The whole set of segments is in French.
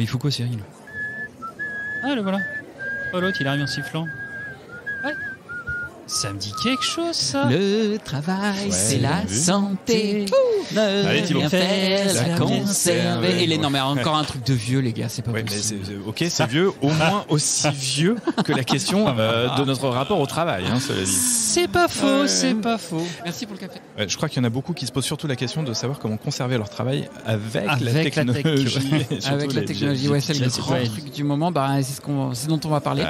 Mais il faut quoi, Cyril? Ah, le voilà. Oh, l'autre, il arrive en sifflant. Ouais. Ça me dit quelque chose, ça. Le travail, c'est la santé. Allez, Thibaut. Rien faire, la conserver. Et les... Ouais. Non, mais encore un truc de vieux, les gars, c'est pas Ouais, mais possible. ok, c'est vieux, au moins aussi vieux que la question de notre rapport au travail, cela dit. C'est pas faux, c'est pas faux. Merci pour le café. Ouais, je crois qu'il y en a beaucoup qui se posent surtout la question de savoir comment conserver leur travail avec la Avec la tech, technologie. ouais. Et surtout Avec la les technologie, ouais, c'est le classiques, grand ouais. truc du moment. Bah, c'est dont on va parler.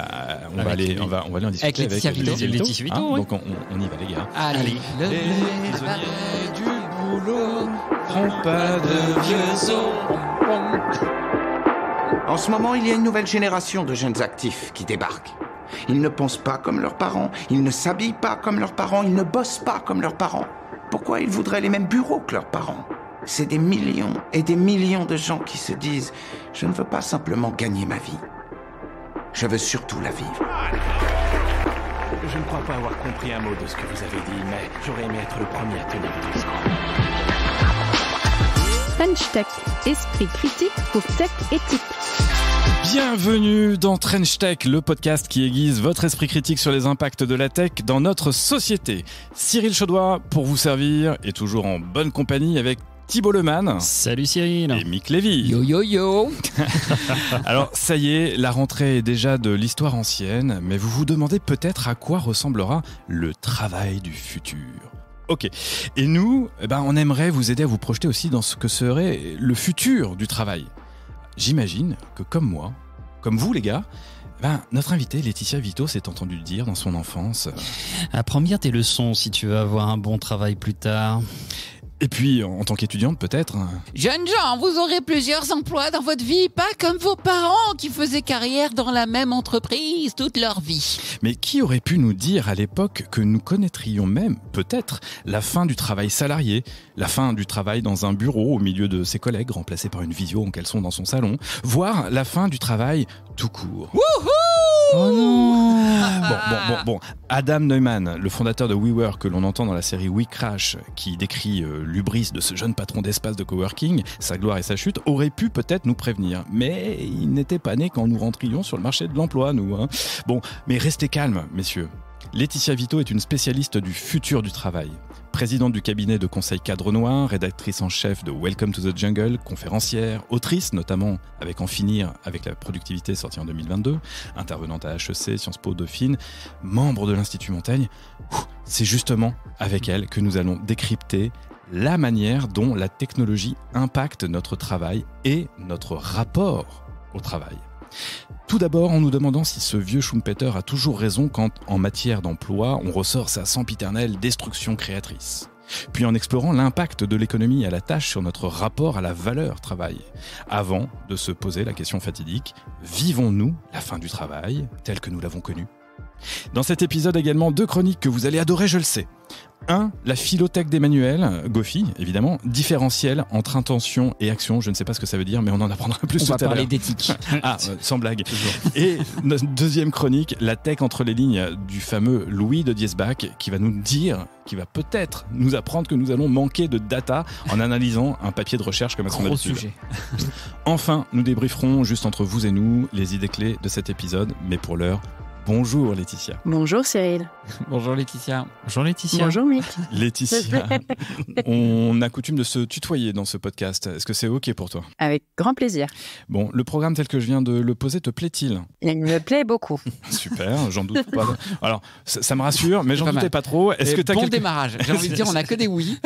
on va aller en discuter Avec Laetitia Vito. Laetitia Vito, ouais. Donc on y va, les gars. Allez. Les prisonniers du boulot feront pas de vieux os. En ce moment, il y a une nouvelle génération de jeunes actifs qui débarquent. Ils ne pensent pas comme leurs parents, ils ne s'habillent pas comme leurs parents, ils ne bossent pas comme leurs parents. Pourquoi ils voudraient les mêmes bureaux que leurs parents ? C'est des millions et des millions de gens qui se disent « Je ne veux pas simplement gagner ma vie. Je veux surtout la vivre. » Je ne crois pas avoir compris un mot de ce que vous avez dit, mais j'aurais aimé être le premier à tenir tout ça. French Tech, esprit critique pour tech éthique. Bienvenue dans Trench Tech, le podcast qui aiguise votre esprit critique sur les impacts de la tech dans notre société. Cyril Chaudois pour vous servir et toujours en bonne compagnie avec Thibaut Lemann. Salut Cyril. Et Mick Lévy. Yo yo yo. Alors ça y est, la rentrée est déjà de l'histoire ancienne, mais vous vous demandez peut-être à quoi ressemblera le travail du futur. Ok, et nous, on aimerait vous aider à vous projeter aussi dans ce que serait le futur du travail. J'imagine que comme moi, comme vous les gars, notre invitée Laetitia Vito s'est entendue le dire dans son enfance. Apprends bien tes leçons si tu veux avoir un bon travail plus tard. Et puis, en tant qu'étudiante peut-être. Jeunes gens, vous aurez plusieurs emplois dans votre vie, pas comme vos parents qui faisaient carrière dans la même entreprise toute leur vie. Mais qui aurait pu nous dire à l'époque que nous connaîtrions même, peut-être, la fin du travail salarié, la fin du travail dans un bureau au milieu de ses collègues, remplacé par une visio en caleçon dans son salon, voire la fin du travail tout court. Wouhou! Oh non! Bon. Adam Neumann, le fondateur de WeWork que l'on entend dans la série We Crash, qui décrit l'hubris de ce jeune patron d'espace de coworking, sa gloire et sa chute, aurait pu peut-être nous prévenir. Mais il n'était pas né quand nous rentrions sur le marché de l'emploi, nous. Bon, mais restez calmes, messieurs. Laetitia Vito est une spécialiste du futur du travail. Présidente du cabinet de conseil Cadre Noir, rédactrice en chef de Welcome to the Jungle, conférencière, autrice notamment avec En finir avec la productivité sortie en 2022, intervenante à HEC, Sciences Po, Dauphine, membre de l'Institut Montaigne. C'est justement avec elle que nous allons décrypter la manière dont la technologie impacte notre travail et notre rapport au travail. Tout d'abord en nous demandant si ce vieux Schumpeter a toujours raison quand, en matière d'emploi, on ressort sa sempiternelle destruction créatrice. Puis en explorant l'impact de l'économie à la tâche sur notre rapport à la valeur travail. Avant de se poser la question fatidique, vivons-nous la fin du travail telle que nous l'avons connue ? Dans cet épisode également, 2 chroniques que vous allez adorer, je le sais. 1. La philothèque d'Emmanuel, Goffi, évidemment, différentiel entre intention et action. Je ne sais pas ce que ça veut dire, mais on en apprendra plus tout à l'heure. On va parler d'éthique. Sans blague. Et notre 2e chronique, la tech entre les lignes du fameux Louis de Diesbach, qui va peut-être nous apprendre que nous allons manquer de data en analysant un papier de recherche comme à son habitude. Sujet. Enfin, nous débrieferons juste entre vous et nous les idées clés de cet épisode, mais pour l'heure, bonjour Laetitia. Bonjour Cyril. Bonjour Laetitia. Bonjour Laetitia. Bonjour Mick. Laetitia, on a coutume de se tutoyer dans ce podcast. Est-ce que c'est OK pour toi ? Avec grand plaisir. Bon, le programme tel que je viens de le poser te plaît-il ? Il me plaît beaucoup. Super, j'en doute pas. Alors, ça me rassure, mais j'en Pas doutais mal. pas trop. Est-ce que Bon démarrage. J'ai envie de dire, on n'a que des oui.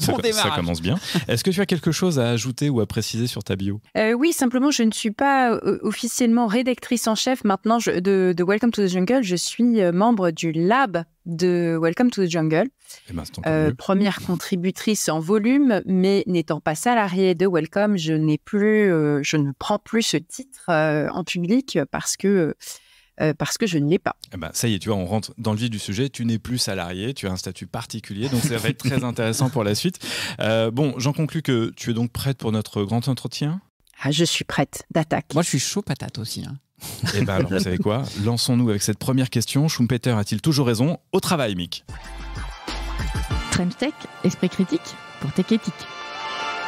Bon ça démarrage. commence bien. Est-ce que tu as quelque chose à ajouter ou à préciser sur ta bio ? Oui, simplement, je ne suis pas officiellement rédactrice en chef maintenant de Welcome to the Jungle. Je suis membre du lab de Welcome to the Jungle. C'est encore mieux. Première contributrice en volume, mais n'étant pas salariée de Welcome, je ne prends plus ce titre en public parce que je ne l'ai pas. Ça y est, tu vois, on rentre dans le vif du sujet. Tu n'es plus salarié, tu as un statut particulier, donc ça va être très intéressant pour la suite. J'en conclus que tu es donc prête pour notre grand entretien ? Je suis prête d'attaque. Moi, je suis chaud patate aussi. Alors, vous savez quoi ? Lançons-nous avec cette première question. Schumpeter a-t-il toujours raison ? Au travail, Mick. French Tech, esprit critique pour tech éthique.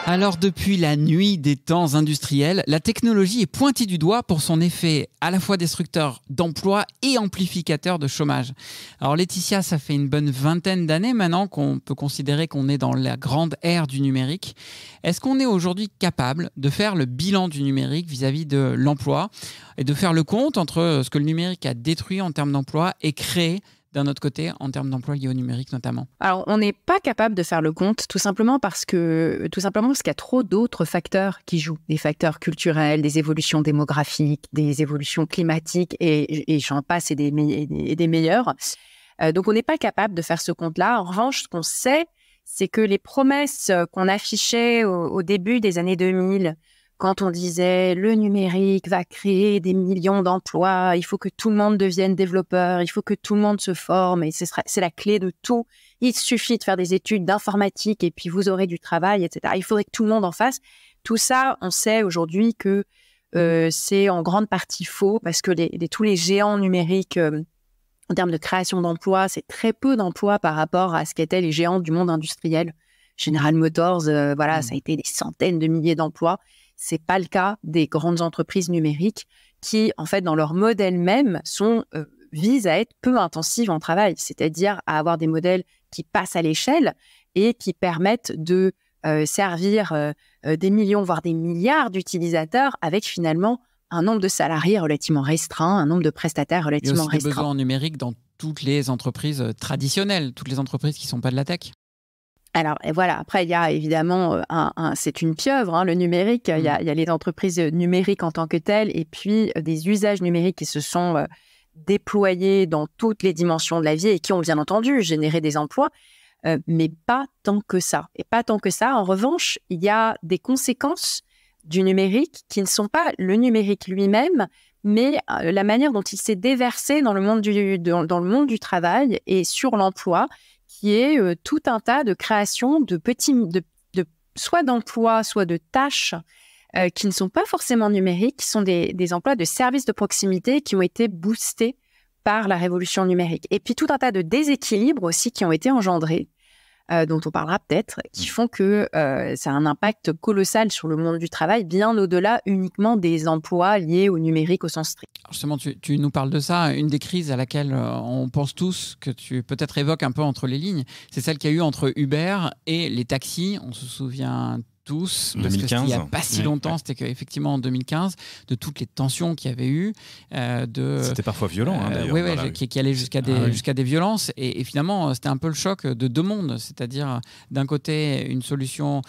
Alors depuis la nuit des temps industriels, la technologie est pointée du doigt pour son effet à la fois destructeur d'emplois et amplificateur de chômage. Alors Laetitia, ça fait une bonne vingtaine d'années maintenant qu'on peut considérer qu'on est dans la grande ère du numérique. Est-ce qu'on est aujourd'hui capable de faire le bilan du numérique vis-à-vis de l'emploi et de faire le compte entre ce que le numérique a détruit en termes d'emploi et créé d'un autre côté, en termes d'emploi liés au numérique notamment? Alors, on n'est pas capable de faire le compte, tout simplement parce qu'il y a trop d'autres facteurs qui jouent. Des facteurs culturels, des évolutions démographiques, des évolutions climatiques, et j'en passe, et des meilleurs. Donc, on n'est pas capable de faire ce compte-là. En revanche, ce qu'on sait, c'est que les promesses qu'on affichait au début des années 2000, quand on disait le numérique va créer des millions d'emplois, il faut que tout le monde devienne développeur, il faut que tout le monde se forme et c'est la clé de tout. Il suffit de faire des études d'informatique et puis vous aurez du travail, etc. Il faudrait que tout le monde en fasse. Tout ça, on sait aujourd'hui que c'est en grande partie faux parce que tous les géants numériques, en termes de création d'emplois, c'est très peu d'emplois par rapport à ce qu'étaient les géants du monde industriel. General Motors, ça a été des centaines de milliers d'emplois. C'est pas le cas des grandes entreprises numériques qui, en fait, dans leur modèle même, visent à être peu intensives en travail, c'est-à-dire à avoir des modèles qui passent à l'échelle et qui permettent de servir des millions, voire des milliards d'utilisateurs avec finalement un nombre de salariés relativement restreint, un nombre de prestataires relativement restreint. Il y a aussi des besoins en numérique dans toutes les entreprises traditionnelles, toutes les entreprises qui ne sont pas de la tech. Alors, et voilà, après, il y a évidemment, c'est une pieuvre, le numérique. Il y a les entreprises numériques en tant que telles et puis des usages numériques qui se sont déployés dans toutes les dimensions de la vie et qui ont bien entendu généré des emplois, mais pas tant que ça. Et pas tant que ça. En revanche, il y a des conséquences du numérique qui ne sont pas le numérique lui-même, mais la manière dont il s'est déversé dans le monde du travail et sur l'emploi, qui est tout un tas de créations de soit d'emplois, soit de tâches qui ne sont pas forcément numériques, qui sont des emplois de services de proximité qui ont été boostés par la révolution numérique. Et puis tout un tas de déséquilibres aussi qui ont été engendrés, dont on parlera peut-être, qui font que ça a un impact colossal sur le monde du travail, bien au-delà uniquement des emplois liés au numérique au sens strict. Alors justement, tu nous parles de ça. Une des crises à laquelle on pense tous, que tu peut-être évoques un peu entre les lignes, c'est celle qu'il y a eu entre Uber et les taxis. On se souvient tous, parce 2015. que il n'y a pas si longtemps, c'était qu'effectivement en 2015, de toutes les tensions qu'il y avait eu. C'était parfois violent, d'ailleurs. Oui, qui allait jusqu'à des violences. Et finalement, c'était un peu le choc de deux mondes. C'est-à-dire, d'un côté, une solution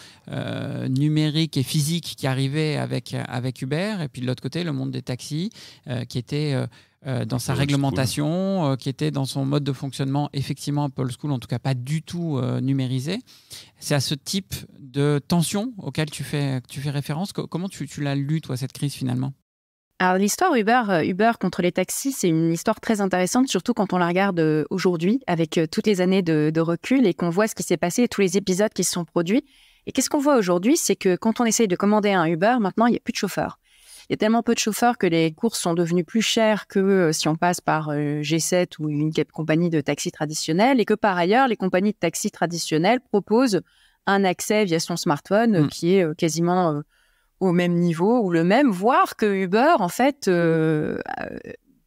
numérique et physique qui arrivait avec Uber, et puis de l'autre côté, le monde des taxis qui était... dans sa réglementation, qui était dans son mode de fonctionnement effectivement un peu old school, en tout cas pas du tout numérisé. C'est à ce type de tension auquel tu fais référence. Comment tu l'as lu, toi, cette crise, finalement? Alors, l'histoire Uber contre les taxis, c'est une histoire très intéressante, surtout quand on la regarde aujourd'hui, avec toutes les années de recul et qu'on voit ce qui s'est passé et tous les épisodes qui se sont produits. Et qu'est-ce qu'on voit aujourd'hui? C'est que quand on essaye de commander un Uber, maintenant, il n'y a plus de chauffeurs. Il y a tellement peu de chauffeurs que les courses sont devenues plus chères que si on passe par G7 ou une compagnie de taxi traditionnelle, et que par ailleurs, les compagnies de taxi traditionnelles proposent un accès via son smartphone qui est quasiment au même niveau ou le même, voire que Uber, en fait,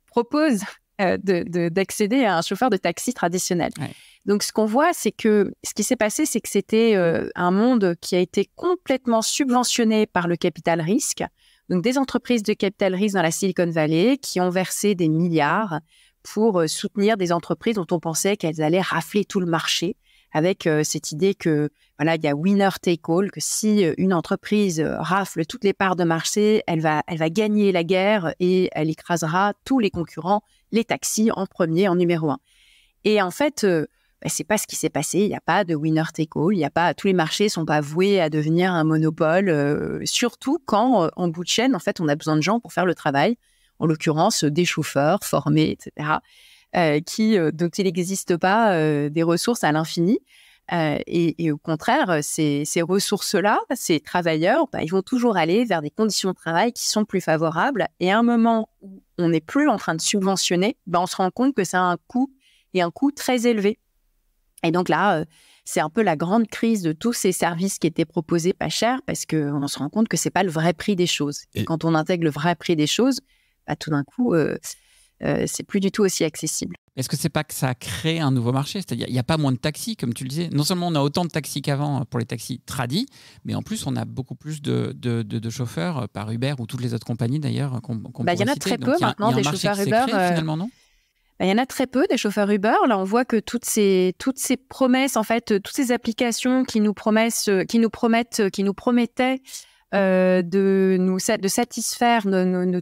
propose d'accéder à un chauffeur de taxi traditionnel. Ouais. Donc, ce qu'on voit, c'est que ce qui s'est passé, c'est que c'était un monde qui a été complètement subventionné par le capital risque. Donc, des entreprises de capital risque dans la Silicon Valley qui ont versé des milliards pour soutenir des entreprises dont on pensait qu'elles allaient rafler tout le marché, avec cette idée que il y a winner take all, que si une entreprise rafle toutes les parts de marché, elle va gagner la guerre et elle écrasera tous les concurrents, les taxis en premier, en numéro 1. Et en fait, c'est pas ce qui s'est passé. Il n'y a pas de winner take all. Tous les marchés sont pas voués à devenir un monopole. Surtout quand, en bout de chaîne, en fait, on a besoin de gens pour faire le travail. En l'occurrence, des chauffeurs formés, etc. Dont il n'existe pas des ressources à l'infini. Et au contraire, ces ressources-là, ces travailleurs, ils vont toujours aller vers des conditions de travail qui sont plus favorables. Et à un moment où on n'est plus en train de subventionner, on se rend compte que ça a un coût, et un coût très élevé. Et donc là, c'est un peu la grande crise de tous ces services qui étaient proposés pas cher, parce qu'on se rend compte que c'est pas le vrai prix des choses. Et quand on intègre le vrai prix des choses, tout d'un coup, c'est plus du tout aussi accessible. Est-ce que c'est pas que ça a créé un nouveau marché? C'est-à-dire, il n'y a pas moins de taxis, comme tu le disais. Non seulement on a autant de taxis qu'avant pour les taxis tradis, mais en plus, on a beaucoup plus de chauffeurs par Uber ou toutes les autres compagnies, d'ailleurs, qu'on pourrait citer. Il y en a très peu maintenant, des chauffeurs Uber. Finalement, non? Il y en a très peu des chauffeurs Uber. Là, on voit que toutes ces promesses, en fait, toutes ces applications qui nous promettaient de satisfaire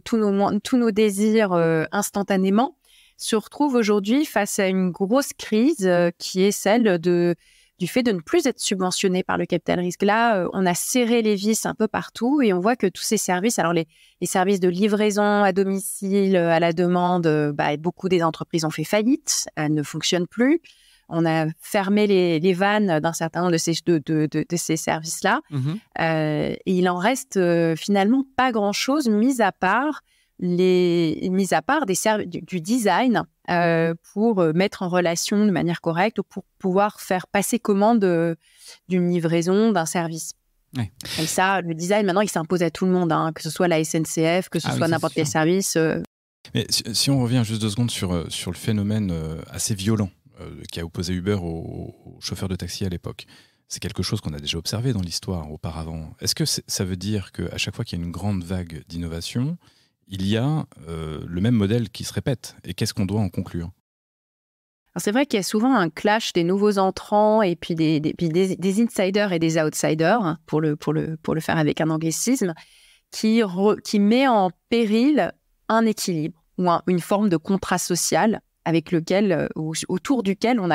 tous nos désirs instantanément, se retrouvent aujourd'hui face à une grosse crise qui est celle du fait de ne plus être subventionné par le capital risque. Là, on a serré les vis un peu partout et on voit que tous ces services, alors les services de livraison à domicile, à la demande, beaucoup des entreprises ont fait faillite, elles ne fonctionnent plus. On a fermé les vannes d'un certain nombre de ces services-là. Et il en reste finalement pas grand-chose, mis à part du design pour mettre en relation de manière correcte, pour pouvoir faire passer commande d'une livraison, d'un service. Ouais. Et ça, le design, maintenant, il s'impose à tout le monde, que ce soit la SNCF, que ce soit n'importe quel service. Mais si on revient juste 2 secondes sur le phénomène assez violent qui a opposé Uber aux chauffeurs de taxi à l'époque, c'est quelque chose qu'on a déjà observé dans l'histoire auparavant. Est-ce que ça veut dire qu'à chaque fois qu'il y a une grande vague d'innovation, il y a le même modèle qui se répète? Et qu'est-ce qu'on doit en conclure? Alors c'est vrai qu'il y a souvent un clash des nouveaux entrants et puis des insiders et des outsiders, pour le faire avec un anglicisme, qui met en péril un équilibre ou une forme de contrat social avec autour duquel on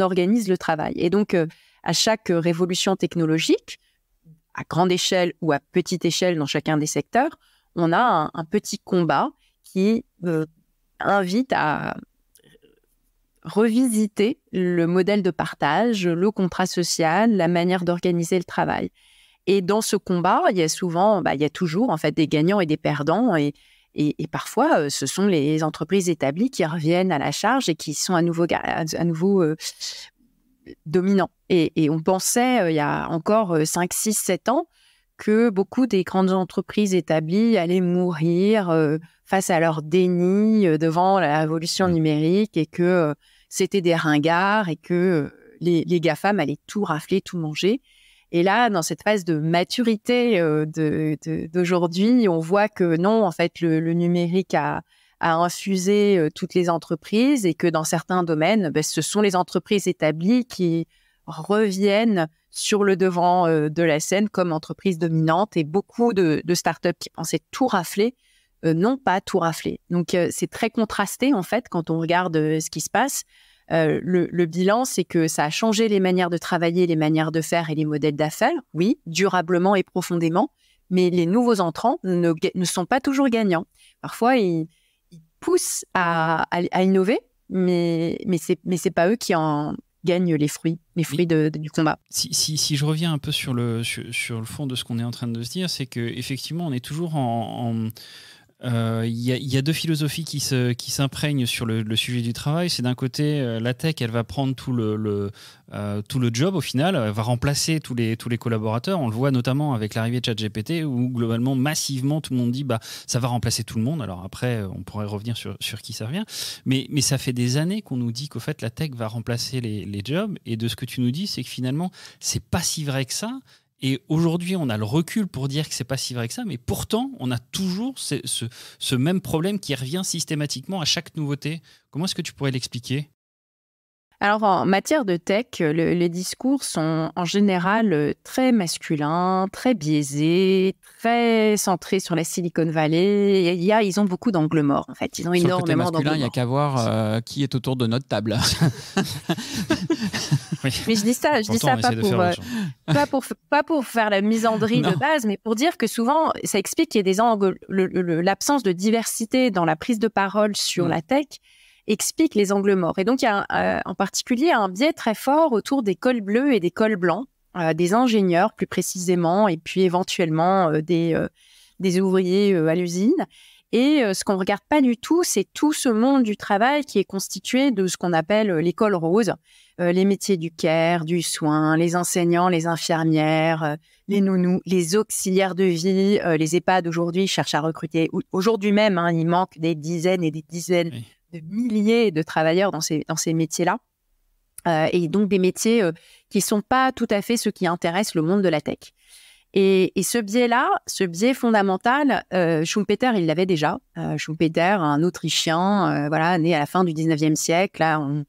organise le travail. Et donc, à chaque révolution technologique, à grande échelle ou à petite échelle dans chacun des secteurs, on a un petit combat qui invite à revisiter le modèle de partage, le contrat social, la manière d'organiser le travail. Et dans ce combat, il y a toujours en fait des gagnants et des perdants. Et parfois, ce sont les entreprises établies qui reviennent à la charge et qui sont à nouveau dominants. Et on pensait, il y a encore 5, 6, 7 ans, que beaucoup des grandes entreprises établies allaient mourir face à leur déni devant la révolution numérique et que c'était des ringards et que les GAFAM allaient tout rafler, tout manger. Et là, dans cette phase de maturité d'aujourd'hui, on voit que non, en fait, le numérique a infusé toutes les entreprises et que dans certains domaines, ce sont les entreprises établies qui reviennent sur le devant de la scène comme entreprises dominantes, et beaucoup de startups qui pensaient tout rafler n'ont pas tout raflé. Donc, c'est très contrasté, en fait, quand on regarde ce qui se passe. Le bilan, c'est que ça a changé les manières de travailler, les manières de faire et les modèles d'affaires, oui, durablement et profondément, mais les nouveaux entrants ne sont pas toujours gagnants. Parfois, ils poussent à innover, mais c'est pas eux qui en gagnent les fruits du combat. Si je reviens un peu sur le fond de ce qu'on est en train de se dire, c'est qu'effectivement, on est toujours il y a 2 philosophies qui s'imprègnent sur le sujet du travail. C'est d'un côté, la tech, elle va prendre tout le job au final, elle va remplacer tous les collaborateurs. On le voit notamment avec l'arrivée de ChatGPT, où globalement, massivement, tout le monde dit ça va remplacer tout le monde. Alors après, on pourrait revenir sur qui ça revient. Mais ça fait des années qu'on nous dit qu'au fait, la tech va remplacer les jobs. Et de ce que tu nous dis, c'est que finalement, c'est pas si vrai que ça. Et aujourd'hui, on a le recul pour dire que c'est pas si vrai que ça, mais pourtant, on a toujours ce même problème qui revient systématiquement à chaque nouveauté. Comment est-ce que tu pourrais l'expliquer ? Alors, en matière de tech, les discours sont en général très masculins, très biaisés, très centrés sur la Silicon Valley. Ils ont beaucoup d'angles morts, en fait. Ils ont énormément d'angles morts. Il n'y a qu'à voir qui est autour de notre table. Oui. Mais je dis ça pas pour faire la misandrie de base, mais pour dire que souvent, ça explique qu'il y a des angles. L'absence de diversité dans la prise de parole sur la tech explique les angles morts. Et donc, il y a en particulier un biais très fort autour des cols bleus et des cols blancs, des ingénieurs plus précisément, et puis éventuellement des ouvriers à l'usine. Et ce qu'on ne regarde pas du tout, c'est tout ce monde du travail qui est constitué de ce qu'on appelle l'école rose, les métiers du care, du soin, les enseignants, les infirmières, les nounous, les auxiliaires de vie, les EHPAD aujourd'hui cherchent à recruter. Aujourd'hui même, il manque des dizaines et des dizaines de milliers de travailleurs dans ces métiers-là. Et donc des métiers qui ne sont pas tout à fait ceux qui intéressent le monde de la tech. Et ce biais-là, ce biais fondamental, Schumpeter, il l'avait déjà. Schumpeter, un Autrichien, né à la fin du 19e siècle. Là, on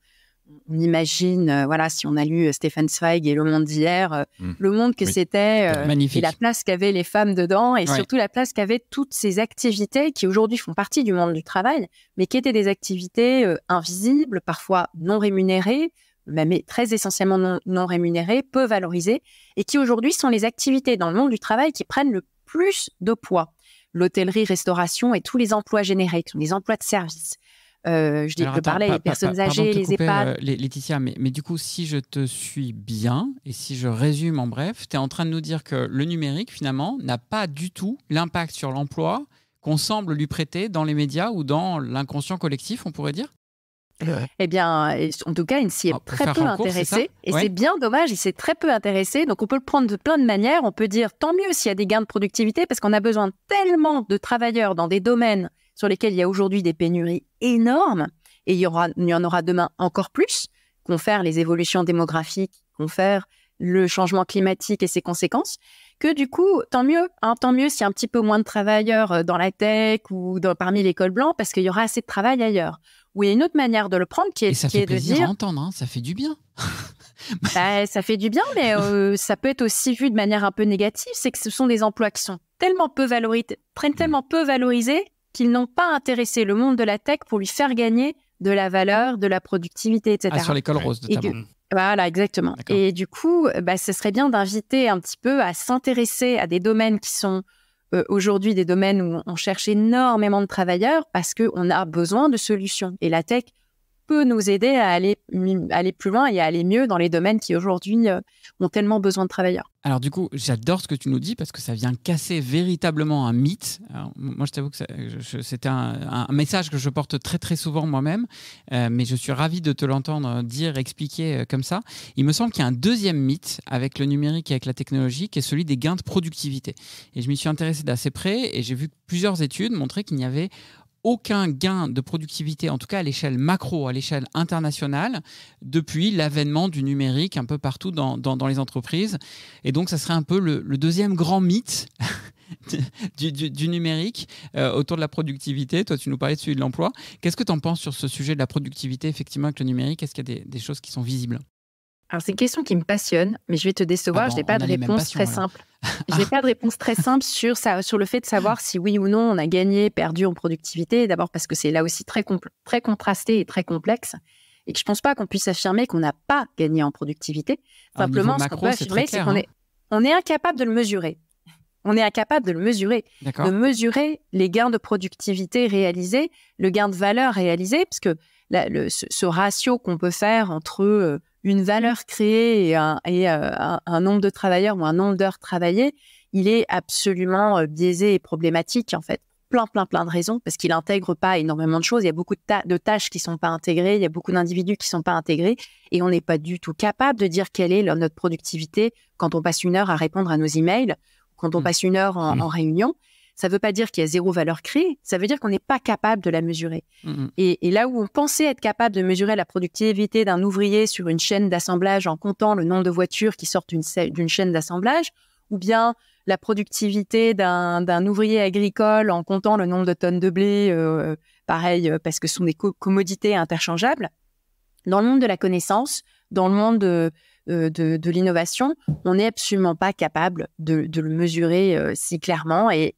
imagine, si on a lu Stefan Zweig et Le Monde d'hier, le monde que c'était, et la place qu'avaient les femmes dedans, et surtout la place qu'avaient toutes ces activités qui aujourd'hui font partie du monde du travail, mais qui étaient des activités invisibles, parfois non rémunérées, mais très essentiellement non rémunérées, peu valorisées, et qui aujourd'hui sont les activités dans le monde du travail qui prennent le plus de poids. L'hôtellerie, restauration et tous les emplois générés, qui sont les emplois de service. Je parlais des personnes âgées, les EHPAD. Laetitia, mais du coup, si je te suis bien, et si je résume en bref, tu es en train de nous dire que le numérique, finalement, n'a pas du tout l'impact sur l'emploi qu'on semble lui prêter dans les médias ou dans l'inconscient collectif, on pourrait dire ? Eh bien, en tout cas, il s'y est très peu intéressé. Et c'est bien dommage, il s'est très peu intéressé. Donc, on peut le prendre de plein de manières. On peut dire, tant mieux s'il y a des gains de productivité, parce qu'on a besoin tellement de travailleurs dans des domaines sur lesquels il y a aujourd'hui des pénuries énormes. Et il y en aura demain encore plus, confère les évolutions démographiques, confère le changement climatique et ses conséquences, que du coup, tant mieux s'il y a un petit peu moins de travailleurs dans la tech ou parmi les cols blancs, parce qu'il y aura assez de travail ailleurs. Ou il y a une autre manière de le prendre qui est de dire... Et ça fait plaisir à entendre, ça fait du bien. Ça fait du bien, mais ça peut être aussi vu de manière un peu négative, c'est que ce sont des emplois qui sont tellement peu valorisés qu'ils n'ont pas intéressé le monde de la tech pour lui faire gagner de la valeur, de la productivité, etc. Sur l'école rose, notamment. Voilà, exactement. D'accord. Et du coup, ce serait bien d'inviter un petit peu à s'intéresser à des domaines qui sont aujourd'hui des domaines où on cherche énormément de travailleurs parce qu'on a besoin de solutions. Et la tech peut nous aider à aller plus loin et à aller mieux dans les domaines qui aujourd'hui ont tellement besoin de travailleurs. Alors du coup, j'adore ce que tu nous dis parce que ça vient casser véritablement un mythe. Alors, moi, je t'avoue que c'était un message que je porte très très souvent moi-même, mais je suis ravi de te l'entendre dire, expliquer comme ça. Il me semble qu'il y a un deuxième mythe avec le numérique et avec la technologie qui est celui des gains de productivité. Et je m'y suis intéressé d'assez près et j'ai vu que plusieurs études montraient qu'il n'y avait aucun gain de productivité, en tout cas à l'échelle macro, à l'échelle internationale, depuis l'avènement du numérique un peu partout dans les entreprises. Et donc, ça serait un peu le deuxième grand mythe du numérique autour de la productivité. Toi, tu nous parlais de celui de l'emploi. Qu'est-ce que tu en penses sur ce sujet de la productivité, effectivement, avec le numérique ? Est-ce qu'il y a des choses qui sont visibles ? Alors, c'est une question qui me passionne, mais je vais te décevoir, je n'ai pas de réponse très simple. Je n'ai pas de réponse très simple sur le fait de savoir si oui ou non on a gagné, perdu en productivité. D'abord parce que c'est là aussi très contrasté et très complexe. Et que je ne pense pas qu'on puisse affirmer qu'on n'a pas gagné en productivité. Simplement, ce qu'on peut affirmer, c'est qu'on est incapable de le mesurer. On est incapable de le mesurer. D'accord. De mesurer les gains de productivité réalisés, le gain de valeur réalisé, parce que ce ratio qu'on peut faire entre une valeur créée et un nombre de travailleurs ou un nombre d'heures travaillées, il est absolument biaisé et problématique, en fait. Plein de raisons, parce qu'il n'intègre pas énormément de choses. Il y a beaucoup de tâches qui ne sont pas intégrées, il y a beaucoup d'individus qui ne sont pas intégrés, et on n'est pas du tout capable de dire quelle est notre productivité quand on passe 1 heure à répondre à nos emails, quand on passe 1 heure en réunion. Ça ne veut pas dire qu'il y a zéro valeur créée, ça veut dire qu'on n'est pas capable de la mesurer. Et là où on pensait être capable de mesurer la productivité d'un ouvrier sur une chaîne d'assemblage en comptant le nombre de voitures qui sortent d'une chaîne d'assemblage, ou bien la productivité d'un ouvrier agricole en comptant le nombre de tonnes de blé, pareil, parce que ce sont des commodités interchangeables, dans le monde de la connaissance, dans le monde de l'innovation, on n'est absolument pas capable de le mesurer si clairement. Et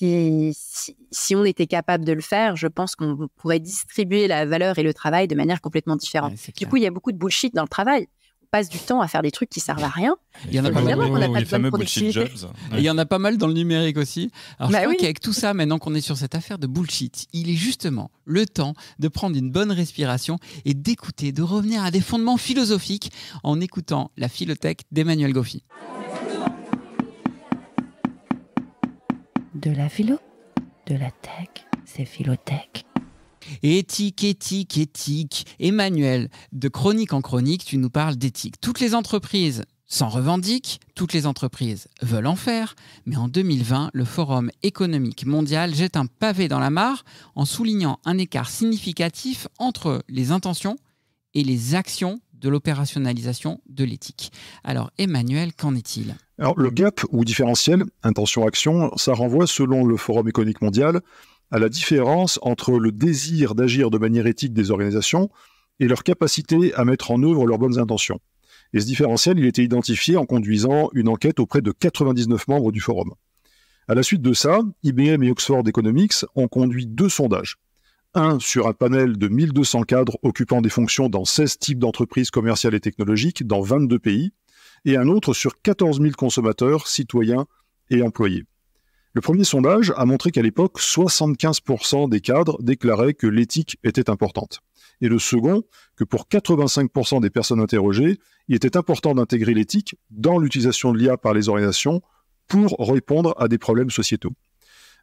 si on était capable de le faire, je pense qu'on pourrait distribuer la valeur et le travail de manière complètement différente. Ouais, du coup, il y a beaucoup de bullshit dans le travail. On passe du temps à faire des trucs qui servent à rien. Il y en a pas mal. Les fameux bullshit jobs. Et il y en a pas mal dans le numérique aussi. Alors je crois oui. qu'avec tout ça, maintenant qu'on est sur cette affaire de bullshit, il est justement le temps de prendre une bonne respiration et d'écouter, de revenir à des fondements philosophiques en écoutant la Philothèque d'Emmanuel Goffi. De la philo. de la tech, c'est Philotech. Éthique, éthique, éthique. Emmanuel, de chronique en chronique, tu nous parles d'éthique. Toutes les entreprises s'en revendiquent, toutes les entreprises veulent en faire, mais en 2020, le Forum économique mondial jette un pavé dans la mare en soulignant un écart significatif entre les intentions et les actions de l'opérationnalisation de l'éthique. Alors Emmanuel, qu'en est-il ? Alors le gap ou différentiel, intention-action, ça renvoie selon le Forum économique mondial à la différence entre le désir d'agir de manière éthique des organisations et leur capacité à mettre en œuvre leurs bonnes intentions. Et ce différentiel, il était identifié en conduisant une enquête auprès de 99 membres du forum. À la suite de ça, IBM et Oxford Economics ont conduit 2 sondages. Un sur un panel de 1200 cadres occupant des fonctions dans 16 types d'entreprises commerciales et technologiques dans 22 pays, et un autre sur 14 000 consommateurs, citoyens et employés. Le premier sondage a montré qu'à l'époque, 75% des cadres déclaraient que l'éthique était importante. Et le second, que pour 85% des personnes interrogées, il était important d'intégrer l'éthique dans l'utilisation de l'IA par les organisations pour répondre à des problèmes sociétaux.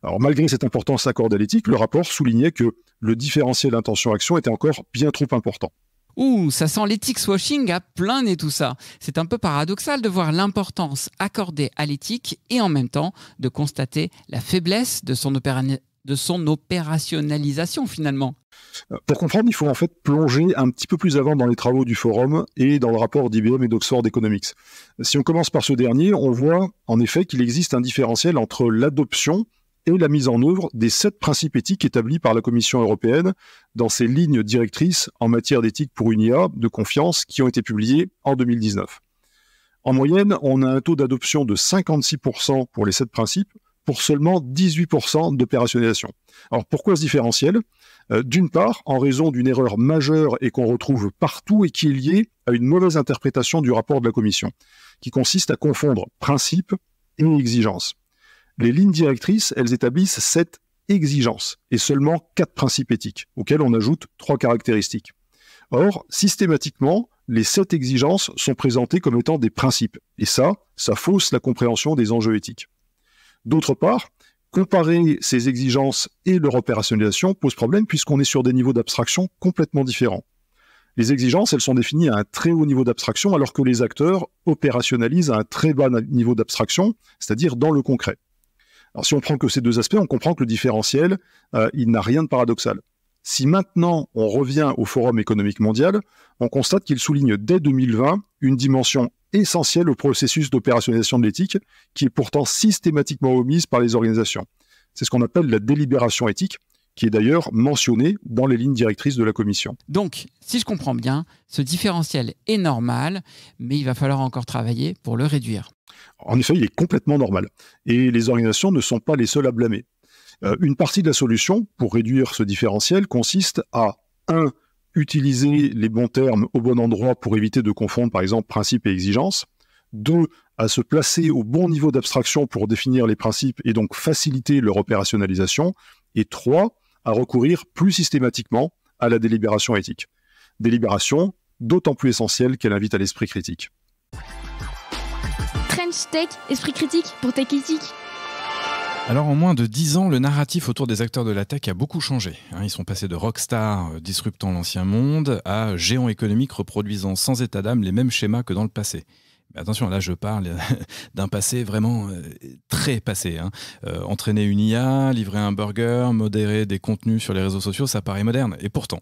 Alors malgré cette importance accordée à l'éthique, le rapport soulignait que le différentiel intention-action était encore bien trop important. Ouh, ça sent l'éthics washing à plein nez tout ça. C'est un peu paradoxal de voir l'importance accordée à l'éthique et en même temps de constater la faiblesse de son opérationnalisation finalement. Pour comprendre, il faut en fait plonger un petit peu plus avant dans les travaux du forum et dans le rapport d'IBM et d'Oxford Economics. Si on commence par ce dernier, on voit en effet qu'il existe un différentiel entre l'adoption et la mise en œuvre des 7 principes éthiques établis par la Commission européenne dans ses lignes directrices en matière d'éthique pour une IA de confiance qui ont été publiées en 2019. En moyenne, on a un taux d'adoption de 56% pour les 7 principes, pour seulement 18% d'opérationnalisation. Alors pourquoi ce différentiel ? D'une part, en raison d'une erreur majeure et qu'on retrouve partout et qui est liée à une mauvaise interprétation du rapport de la Commission, qui consiste à confondre principe et exigence. Les lignes directrices, elles établissent 7 exigences et seulement 4 principes éthiques, auxquels on ajoute 3 caractéristiques. Or, systématiquement, les 7 exigences sont présentées comme étant des principes, et ça fausse la compréhension des enjeux éthiques. D'autre part, comparer ces exigences et leur opérationnalisation pose problème puisqu'on est sur des niveaux d'abstraction complètement différents. Les exigences, elles sont définies à un très haut niveau d'abstraction alors que les acteurs opérationnalisent à un très bas niveau d'abstraction, c'est-à-dire dans le concret. Alors si on prend que ces 2 aspects, on comprend que le différentiel, il n'a rien de paradoxal. Si maintenant on revient au Forum économique mondial, on constate qu'il souligne dès 2020 une dimension essentielle au processus d'opérationnalisation de l'éthique, qui est pourtant systématiquement omise par les organisations. C'est ce qu'on appelle la délibération éthique, qui est d'ailleurs mentionnée dans les lignes directrices de la Commission. Donc, si je comprends bien, ce différentiel est normal, mais il va falloir encore travailler pour le réduire. En effet, il est complètement normal. Et les organisations ne sont pas les seules à blâmer. Une partie de la solution pour réduire ce différentiel consiste à 1. Utiliser les bons termes au bon endroit pour éviter de confondre par exemple principes et exigences. 2. À se placer au bon niveau d'abstraction pour définir les principes et donc faciliter leur opérationnalisation. Et 3. À recourir plus systématiquement à la délibération éthique. Délibération d'autant plus essentielle qu'elle invite à l'esprit critique. Trench Tech, esprit critique pour Tech Éthique. Alors en moins de 10 ans, le narratif autour des acteurs de la tech a beaucoup changé. Ils sont passés de rockstar disruptant l'ancien monde à géants économiques reproduisant sans état d'âme les mêmes schémas que dans le passé. Mais attention, là je parle d'un passé vraiment très passé. Entraîner une IA, livrer un burger, modérer des contenus sur les réseaux sociaux, ça paraît moderne. Et pourtant,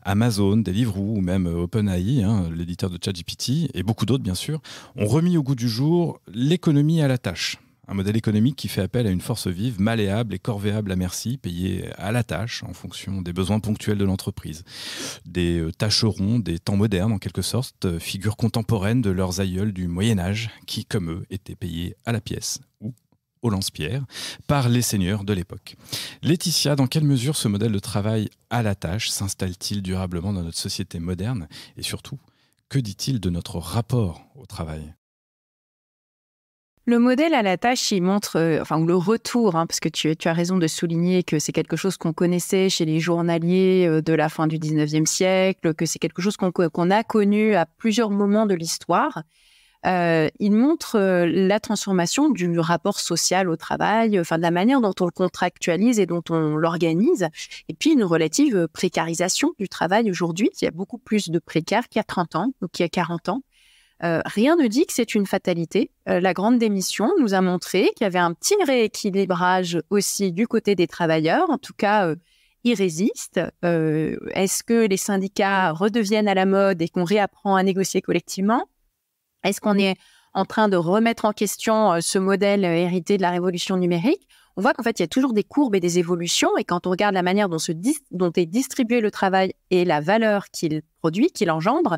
Amazon, Deliveroo ou même OpenAI, l'éditeur de ChatGPT, et beaucoup d'autres bien sûr, ont remis au goût du jour l'économie à la tâche. Un modèle économique qui fait appel à une force vive, malléable et corvéable à merci, payée à la tâche en fonction des besoins ponctuels de l'entreprise. Des tâcherons, des temps modernes en quelque sorte, figures contemporaines de leurs aïeuls du Moyen-Âge qui, comme eux, étaient payés à la pièce ou au lance-pierre par les seigneurs de l'époque. Laetitia, dans quelle mesure ce modèle de travail à la tâche s'installe-t-il durablement dans notre société moderne ? Et surtout, que dit-il de notre rapport au travail ? Le modèle à la tâche, il montre, ou le retour, parce que tu as raison de souligner que c'est quelque chose qu'on connaissait chez les journaliers de la fin du 19e siècle, que c'est quelque chose qu'on a connu à plusieurs moments de l'histoire. il montre la transformation du rapport social au travail, enfin de la manière dont on le contractualise et dont on l'organise, et puis une relative précarisation du travail aujourd'hui. Il y a beaucoup plus de précaires qu'il y a 30 ans ou qu'il y a 40 ans. Rien ne dit que c'est une fatalité. La grande démission nous a montré qu'il y avait un petit rééquilibrage aussi du côté des travailleurs. En tout cas, ils résistent. Est-ce que les syndicats redeviennent à la mode et qu'on réapprend à négocier collectivement ? Est-ce qu'on est en train de remettre en question ce modèle hérité de la révolution numérique ? On voit qu'en fait, il y a toujours des courbes et des évolutions. Et quand on regarde la manière dont est distribué le travail et la valeur qu'il produit, qu'il engendre,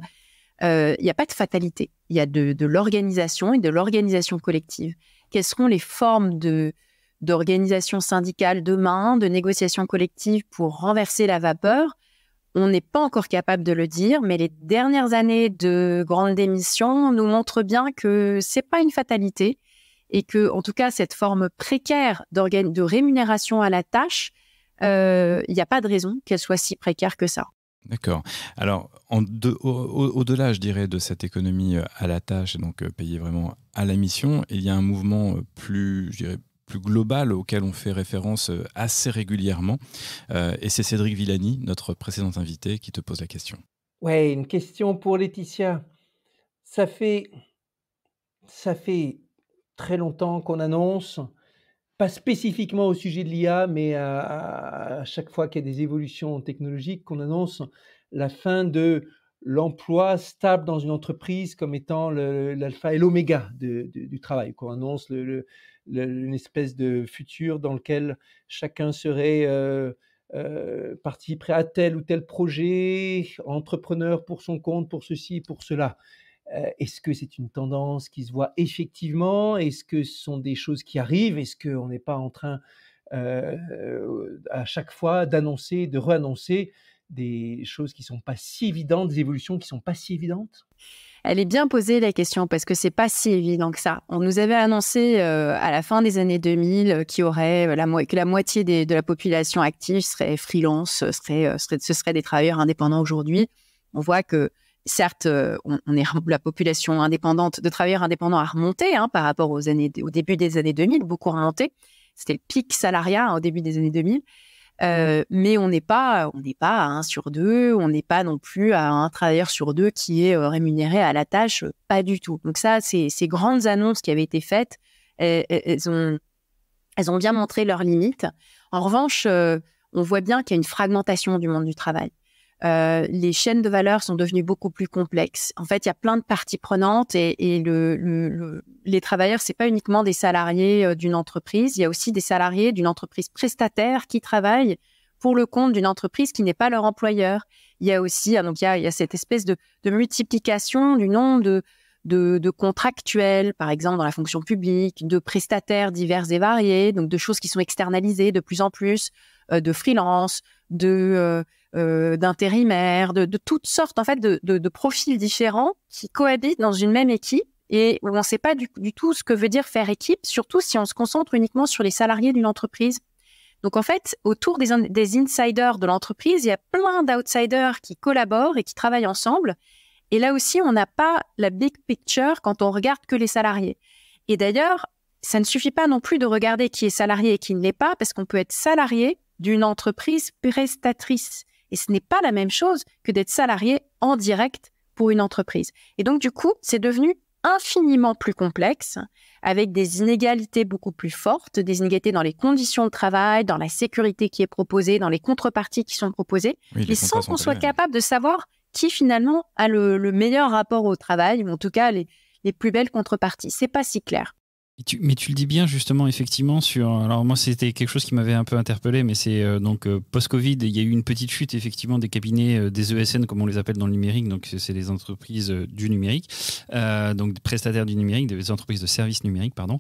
il n'y a pas de fatalité. Il y a de l'organisation et de l'organisation collective. Quelles seront les formes d'organisation syndicale demain, de négociation collective pour renverser la vapeur ? On n'est pas encore capable de le dire, mais les dernières années de grandes démissions nous montrent bien que ce n'est pas une fatalité et que, en tout cas, cette forme précaire de rémunération à la tâche, il n'y a pas de raison qu'elle soit si précaire que ça. D'accord. Alors, au-delà, je dirais, de cette économie à la tâche, et donc payée vraiment à la mission, il y a un mouvement plus global auquel on fait référence assez régulièrement. Et c'est Cédric Villani, notre précédent invité, qui te pose la question. Ouais, une question pour Laetitia. Ça fait très longtemps qu'on annonce, pas spécifiquement au sujet de l'IA, mais à chaque fois qu'il y a des évolutions technologiques, qu'on annonce la fin de l'emploi stable dans une entreprise comme étant l'alpha et l'oméga du travail, qu'on annonce une espèce de futur dans lequel chacun serait participerait à tel ou tel projet, entrepreneur pour son compte, pour ceci, pour cela. Est-ce que c'est une tendance qui se voit effectivement ? Est-ce que ce sont des choses qui arrivent ? Est-ce qu'on n'est pas en train à chaque fois d'annoncer, de réannoncer des choses qui ne sont pas si évidentes, des évolutions qui ne sont pas si évidentes ? Elle est bien posée la question parce que c'est pas si évident que ça. On nous avait annoncé à la fin des années 2000 que la moitié de la population active serait freelance, ce serait des travailleurs indépendants aujourd'hui. On voit que certes, la population indépendante de travailleurs indépendants a remonté par rapport au début des années 2000, beaucoup remonté. C'était le pic salariat au début des années 2000. Mais on n'est pas à 1 sur 2, on n'est pas non plus à un travailleur sur 2 qui est rémunéré à la tâche, pas du tout. Donc ça, ces grandes annonces qui avaient été faites, elles ont bien montré leurs limites. En revanche, on voit bien qu'il y a une fragmentation du monde du travail. Les chaînes de valeur sont devenues beaucoup plus complexes. En fait, il y a plein de parties prenantes et les travailleurs, c'est pas uniquement des salariés d'une entreprise. Il y a aussi des salariés d'une entreprise prestataire qui travaillent pour le compte d'une entreprise qui n'est pas leur employeur. Il y a aussi, donc il y a cette espèce de multiplication du nombre de contractuels, par exemple dans la fonction publique, de prestataires divers et variés, donc de choses qui sont externalisées de plus en plus, de freelance, d'intérimaires, de toutes sortes en fait de profils différents qui cohabitent dans une même équipe et où on ne sait pas du tout ce que veut dire faire équipe, surtout si on se concentre uniquement sur les salariés d'une entreprise. Donc en fait, autour des insiders de l'entreprise, il y a plein d'outsiders qui collaborent et qui travaillent ensemble. Et là aussi, on n'a pas la big picture quand on regarde que les salariés. Et d'ailleurs, ça ne suffit pas non plus de regarder qui est salarié et qui ne l'est pas, parce qu'on peut être salarié d'une entreprise prestatrice. Et ce n'est pas la même chose que d'être salarié en direct pour une entreprise. Et donc, du coup, c'est devenu infiniment plus complexe, avec des inégalités beaucoup plus fortes, des inégalités dans les conditions de travail, dans la sécurité qui est proposée, dans les contreparties qui sont proposées, et sans qu'on soit capable de savoir qui finalement a le meilleur rapport au travail, ou en tout cas les plus belles contreparties. C'est pas si clair. Mais tu le dis bien justement effectivement alors moi c'était quelque chose qui m'avait un peu interpellé, mais c'est post-Covid, il y a eu une petite chute effectivement des cabinets, des ESN comme on les appelle dans le numérique, donc c'est les entreprises du numérique, donc des prestataires du numérique, des entreprises de services numériques pardon.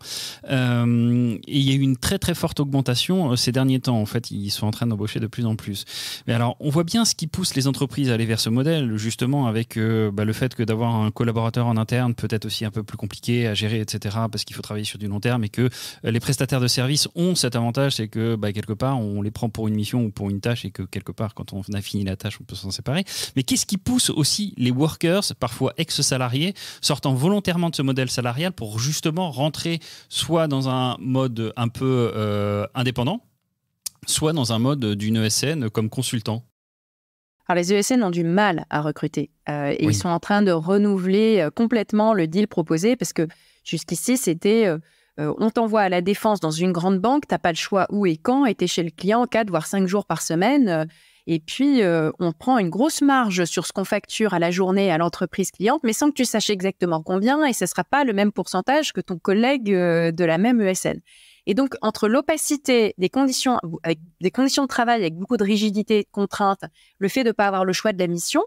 Et il y a eu une très très forte augmentation ces derniers temps. En fait, ils sont en train d'embaucher de plus en plus. Mais alors on voit bien ce qui pousse les entreprises à aller vers ce modèle, justement avec le fait que d'avoir un collaborateur en interne peut être aussi un peu plus compliqué à gérer, etc. Parce qu'il faut travailler sur du long terme et que les prestataires de services ont cet avantage, c'est que quelque part, on les prend pour une mission ou pour une tâche et que quelque part, quand on a fini la tâche, on peut s'en séparer. Mais qu'est-ce qui pousse aussi les workers, parfois ex-salariés, sortant volontairement de ce modèle salarial pour justement rentrer soit dans un mode un peu indépendant, soit dans un mode d'une ESN comme consultant? Alors, les ESN ont du mal à recruter et ils sont en train de renouveler complètement le deal proposé parce que jusqu'ici, c'était on t'envoie à la défense dans une grande banque, tu n'as pas le choix où et quand, et tu es chez le client 4 voire 5 jours par semaine. Et puis, on prend une grosse marge sur ce qu'on facture à la journée à l'entreprise cliente, mais sans que tu saches exactement combien et ce ne sera pas le même pourcentage que ton collègue de la même ESN. Et donc, entre l'opacité des conditions de travail avec beaucoup de rigidité, de contraintes, le fait de ne pas avoir le choix de la mission,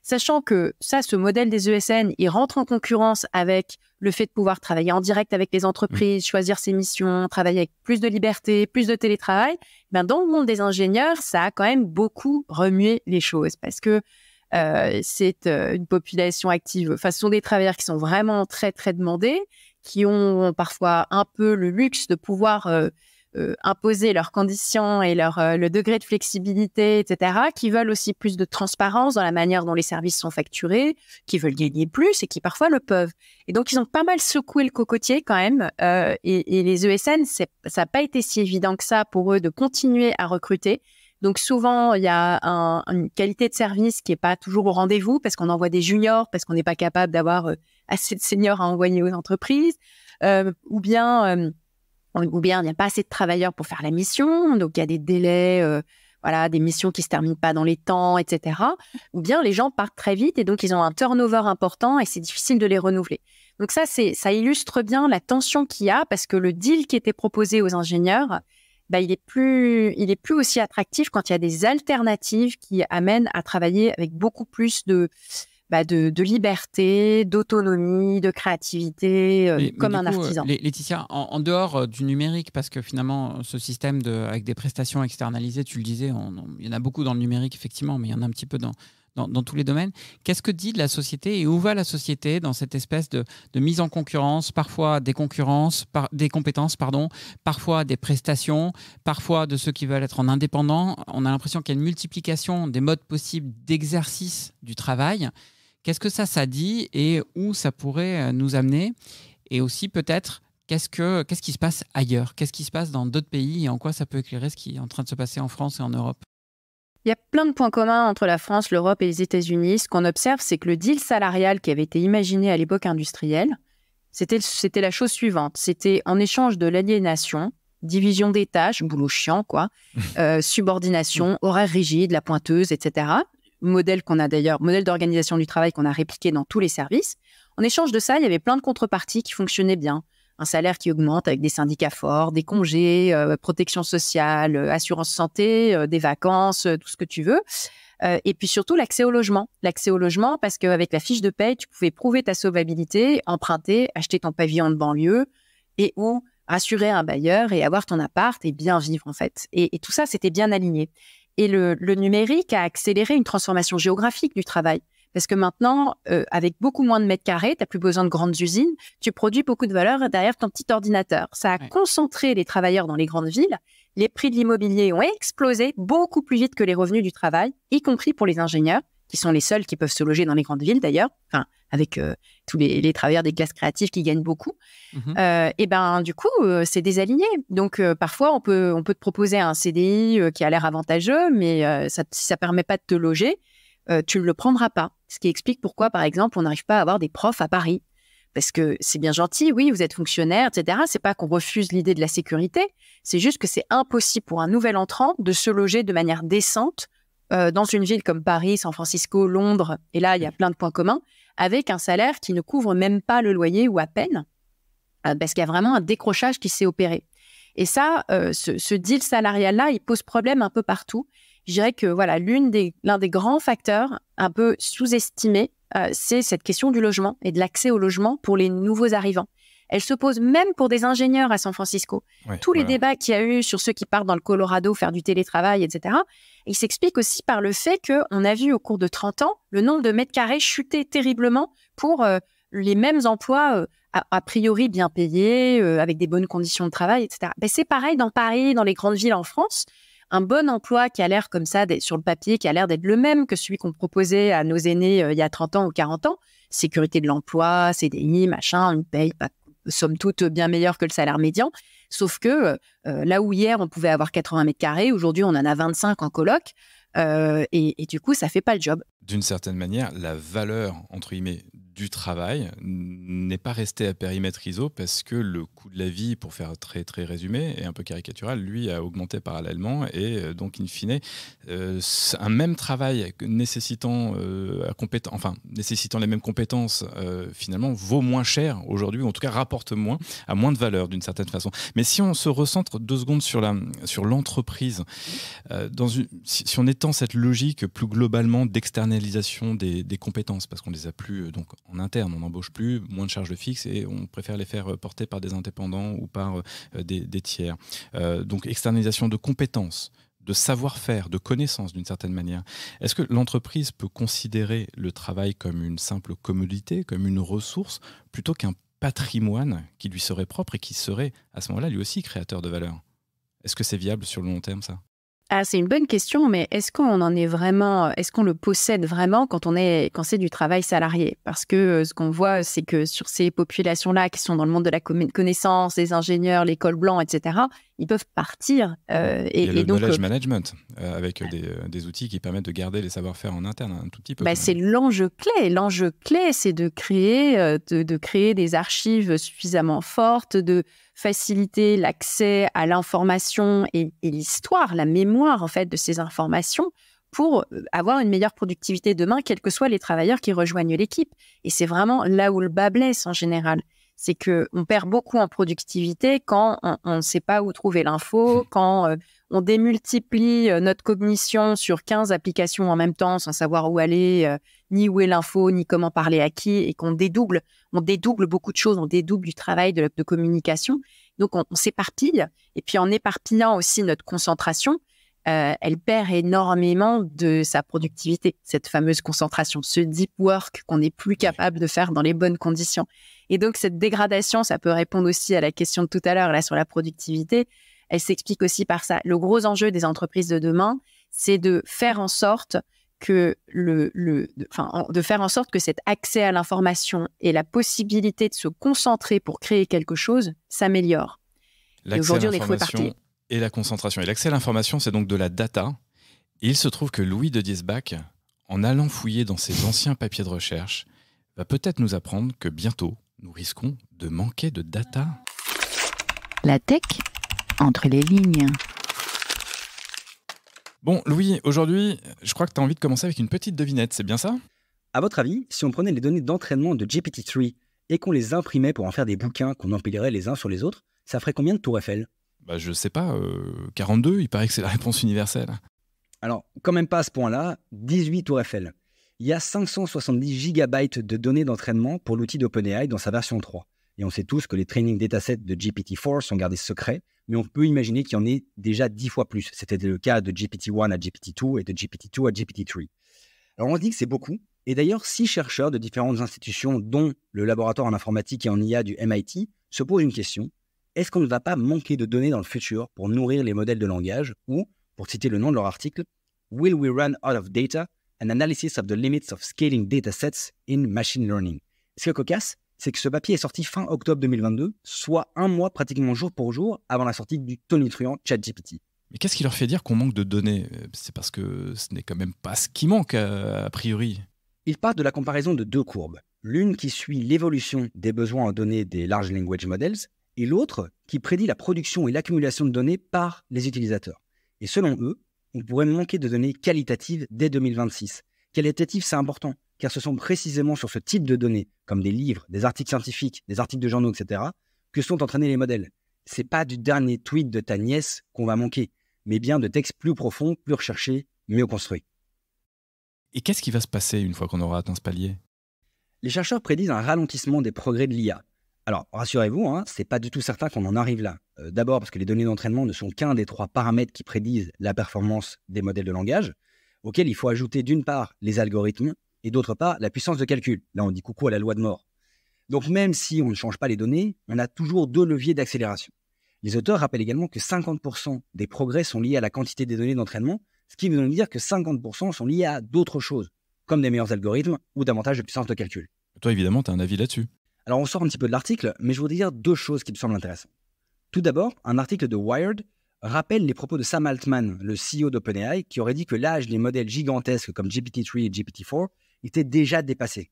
sachant que ça, ce modèle des ESN, il rentre en concurrence avec le fait de pouvoir travailler en direct avec les entreprises, choisir ses missions, travailler avec plus de liberté, plus de télétravail, dans le monde des ingénieurs, ça a quand même beaucoup remué les choses parce que c'est une population active. Enfin, ce sont des travailleurs qui sont vraiment très, très demandés, qui ont parfois un peu le luxe de pouvoir imposer leurs conditions et le degré de flexibilité, etc., qui veulent aussi plus de transparence dans la manière dont les services sont facturés, qui veulent gagner plus et qui parfois le peuvent. Et donc, ils ont pas mal secoué le cocotier quand même. Et les ESN, ça n'a pas été si évident que ça pour eux de continuer à recruter. Donc, souvent, il y a une qualité de service qui n'est pas toujours au rendez-vous parce qu'on envoie des juniors, parce qu'on n'est pas capable d'avoir assez de seniors à envoyer aux entreprises, ou bien il n'y a pas assez de travailleurs pour faire la mission, donc il y a des délais, des missions qui ne se terminent pas dans les temps, etc. Ou bien les gens partent très vite et donc ils ont un turnover important et c'est difficile de les renouveler. Donc ça illustre bien la tension qu'il y a parce que le deal qui était proposé aux ingénieurs, il est plus aussi attractif quand il y a des alternatives qui amènent à travailler avec beaucoup plus de liberté, d'autonomie, de créativité, comme un artisan. Laetitia, en dehors du numérique, parce que finalement, ce système avec des prestations externalisées, tu le disais, il y en a beaucoup dans le numérique, effectivement, mais il y en a un petit peu dans tous les domaines. Qu'est-ce que dit de la société et où va la société dans cette espèce de mise en concurrence, parfois des compétences, parfois des prestations, parfois de ceux qui veulent être en indépendant? On a l'impression qu'il y a une multiplication des modes possibles d'exercice du travail. Qu'est-ce que ça dit et où ça pourrait nous amener? Et aussi peut-être, qu'est-ce qui se passe ailleurs? Qu'est-ce qui se passe dans d'autres pays et en quoi ça peut éclairer ce qui est en train de se passer en France et en Europe? Il y a plein de points communs entre la France, l'Europe et les États-Unis. Ce qu'on observe, c'est que le deal salarial qui avait été imaginé à l'époque industrielle, c'était la chose suivante. C'était en échange de l'aliénation, division des tâches, boulot chiant, quoi, subordination, horaire rigide, la pointeuse, etc. Modèle d'organisation du travail qu'on a répliqué dans tous les services. En échange de ça, il y avait plein de contreparties qui fonctionnaient bien. Un salaire qui augmente avec des syndicats forts, des congés, protection sociale, assurance santé, des vacances, tout ce que tu veux. Et puis surtout, l'accès au logement. L'accès au logement, parce qu'avec la fiche de paye, tu pouvais prouver ta solvabilité, emprunter, acheter ton pavillon de banlieue et ou assurer un bailleur et avoir ton appart et bien vivre, en fait. Et tout ça, c'était bien aligné. Et le numérique a accéléré une transformation géographique du travail. Parce que maintenant, avec beaucoup moins de mètres carrés, tu n'as plus besoin de grandes usines, tu produis beaucoup de valeur derrière ton petit ordinateur. Ça a concentré les travailleurs dans les grandes villes. Les prix de l'immobilier ont explosé beaucoup plus vite que les revenus du travail, y compris pour les ingénieurs, qui sont les seuls qui peuvent se loger dans les grandes villes d'ailleurs, avec tous les travailleurs des classes créatives qui gagnent beaucoup. Et du coup, c'est désaligné. Donc, parfois, on peut te proposer un CDI qui a l'air avantageux, mais si ça ne permet pas de te loger, tu ne le prendras pas. Ce qui explique pourquoi, par exemple, on n'arrive pas à avoir des profs à Paris. Parce que c'est bien gentil, oui, vous êtes fonctionnaire, etc. C'est pas qu'on refuse l'idée de la sécurité, c'est juste que c'est impossible pour un nouvel entrant de se loger de manière décente dans une ville comme Paris, San Francisco, Londres, et là, il y a plein de points communs, avec un salaire qui ne couvre même pas le loyer ou à peine, parce qu'il y a vraiment un décrochage qui s'est opéré. Et ça, ce deal salarial-là, il pose problème un peu partout. Je dirais que l'un des grands facteurs un peu sous-estimés, c'est cette question du logement et de l'accès au logement pour les nouveaux arrivants. Elle se pose même pour des ingénieurs à San Francisco. Tous les débats qu'il y a eu sur ceux qui partent dans le Colorado faire du télétravail, etc., ils s'expliquent aussi par le fait qu'on a vu au cours de 30 ans le nombre de mètres carrés chuter terriblement pour les mêmes emplois a priori bien payés, avec des bonnes conditions de travail, etc. Ben, c'est pareil dans Paris, dans les grandes villes en France. Un bon emploi qui a l'air comme ça, sur le papier, qui a l'air d'être le même que celui qu'on proposait à nos aînés il y a 30 ans ou 40 ans, sécurité de l'emploi, CDI, machin, une paye, somme toute, bien meilleure que le salaire médian. Sauf que là où hier, on pouvait avoir 80 mètres carrés, aujourd'hui, on en a 25 en coloc. Et du coup, ça fait pas le job. D'une certaine manière, la valeur, entre guillemets, du travail n'est pas restée à périmètre ISO parce que le coût de la vie, pour faire très, très résumé et un peu caricatural, lui a augmenté parallèlement et donc, in fine, un même travail nécessitant les mêmes compétences, finalement, vaut moins cher aujourd'hui, ou en tout cas rapporte moins, a moins de valeur d'une certaine façon. Mais si on se recentre 2 secondes sur l'entreprise, si on étend cette logique plus globalement d'externalisation des compétences, parce qu'on les a plus donc en interne, on n'embauche plus, moins de charges fixes et on préfère les faire porter par des indépendants ou par des tiers. Donc externalisation de compétences, de savoir-faire, de connaissances d'une certaine manière. Est-ce que l'entreprise peut considérer le travail comme une simple commodité, comme une ressource, plutôt qu'un patrimoine qui lui serait propre et qui serait à ce moment-là lui aussi créateur de valeur? Est-ce que c'est viable sur le long terme, ça? Ah, c'est une bonne question, mais est-ce qu'on le possède vraiment quand c'est du travail salarié? Parce que ce qu'on voit, c'est que sur ces populations-là qui sont dans le monde de la connaissance, les ingénieurs, les cols blancs, etc., ils peuvent partir. Il y a le knowledge management, avec des outils qui permettent de garder les savoir-faire en interne un tout petit peu. C'est l'enjeu clé. L'enjeu clé, c'est de créer des archives suffisamment fortes, de faciliter l'accès à l'information et l'histoire, la mémoire en fait de ces informations pour avoir une meilleure productivité demain, quels que soient les travailleurs qui rejoignent l'équipe. Et c'est vraiment là où le bas blesse en général. C'est qu'on perd beaucoup en productivité quand on ne sait pas où trouver l'info, quand on démultiplie notre cognition sur 15 applications en même temps sans savoir où aller, ni où est l'info, ni comment parler à qui, et qu'on dédouble beaucoup de choses, on dédouble du travail de communication. Donc, on s'éparpille. Et puis, en éparpillant aussi notre concentration, elle perd énormément de sa productivité, cette fameuse concentration, ce deep work qu'on n'est plus capable de faire dans les bonnes conditions. Et donc, cette dégradation, ça peut répondre aussi à la question de tout à l'heure là sur la productivité. Elle s'explique aussi par ça. Le gros enjeu des entreprises de demain, c'est de faire en sorte que cet accès à l'information et la possibilité de se concentrer pour créer quelque chose s'améliore. Et aujourd'hui, on est trop éparpillés. Et la concentration. Et l'accès à l'information, c'est donc de la data. Et il se trouve que Louis de Diesbach, en allant fouiller dans ses anciens papiers de recherche, va peut-être nous apprendre que bientôt, nous risquons de manquer de data. La tech entre les lignes. Bon, Louis, aujourd'hui, je crois que tu as envie de commencer avec une petite devinette, c'est bien ça? À votre avis, si on prenait les données d'entraînement de GPT-3 et qu'on les imprimait pour en faire des bouquins qu'on empilerait les uns sur les autres, ça ferait combien de tours Eiffel? Je sais pas, 42, il paraît que c'est la réponse universelle. Alors, quand même pas à ce point-là, 18 tours Eiffel. Il y a 570 gigabytes de données d'entraînement pour l'outil d'OpenAI dans sa version 3. Et on sait tous que les training datasets de GPT-4 sont gardés secrets, mais on peut imaginer qu'il y en ait déjà 10 fois plus. C'était le cas de GPT-1 à GPT-2 et de GPT-2 à GPT-3. Alors on se dit que c'est beaucoup. Et d'ailleurs, 6 chercheurs de différentes institutions, dont le laboratoire en informatique et en IA du MIT, se posent une question. Est-ce qu'on ne va pas manquer de données dans le futur pour nourrir les modèles de langage ou, pour citer le nom de leur article, « Will we run out of data? An analysis of the limits of scaling datasets in machine learning ». Ce qui est cocasse, c'est que ce papier est sorti fin octobre 2022, soit un mois pratiquement jour pour jour avant la sortie du tonitruant ChatGPT. Mais qu'est-ce qui leur fait dire qu'on manque de données? C'est parce que ce n'est quand même pas ce qui manque a priori. Ils partent de la comparaison de 2 courbes. L'une qui suit l'évolution des besoins en données des Large Language Models et l'autre qui prédit la production et l'accumulation de données par les utilisateurs. Et selon eux, on pourrait manquer de données qualitatives dès 2026. Qualitatives, c'est important, car ce sont précisément sur ce type de données, comme des livres, des articles scientifiques, des articles de journaux, etc., que sont entraînés les modèles. C'est pas du dernier tweet de ta nièce qu'on va manquer, mais bien de textes plus profonds, plus recherchés, mieux construits. Et qu'est-ce qui va se passer une fois qu'on aura atteint ce palier? Les chercheurs prédisent un ralentissement des progrès de l'IA. Alors, rassurez-vous, c'est pas du tout certain qu'on en arrive là. D'abord parce que les données d'entraînement ne sont qu'un des 3 paramètres qui prédisent la performance des modèles de langage, auxquels il faut ajouter d'une part les algorithmes et d'autre part la puissance de calcul. Là, on dit coucou à la loi de Moore. Donc même si on ne change pas les données, on a toujours 2 leviers d'accélération. Les auteurs rappellent également que 50% des progrès sont liés à la quantité des données d'entraînement, ce qui veut donc dire que 50% sont liés à d'autres choses, comme des meilleurs algorithmes ou davantage de puissance de calcul. Toi, évidemment, tu as un avis là-dessus. Alors on sort un petit peu de l'article, mais je voudrais dire 2 choses qui me semblent intéressantes. Tout d'abord, un article de Wired rappelle les propos de Sam Altman, le CEO d'OpenAI, qui aurait dit que l'âge des modèles gigantesques comme GPT-3 et GPT-4 était déjà dépassé.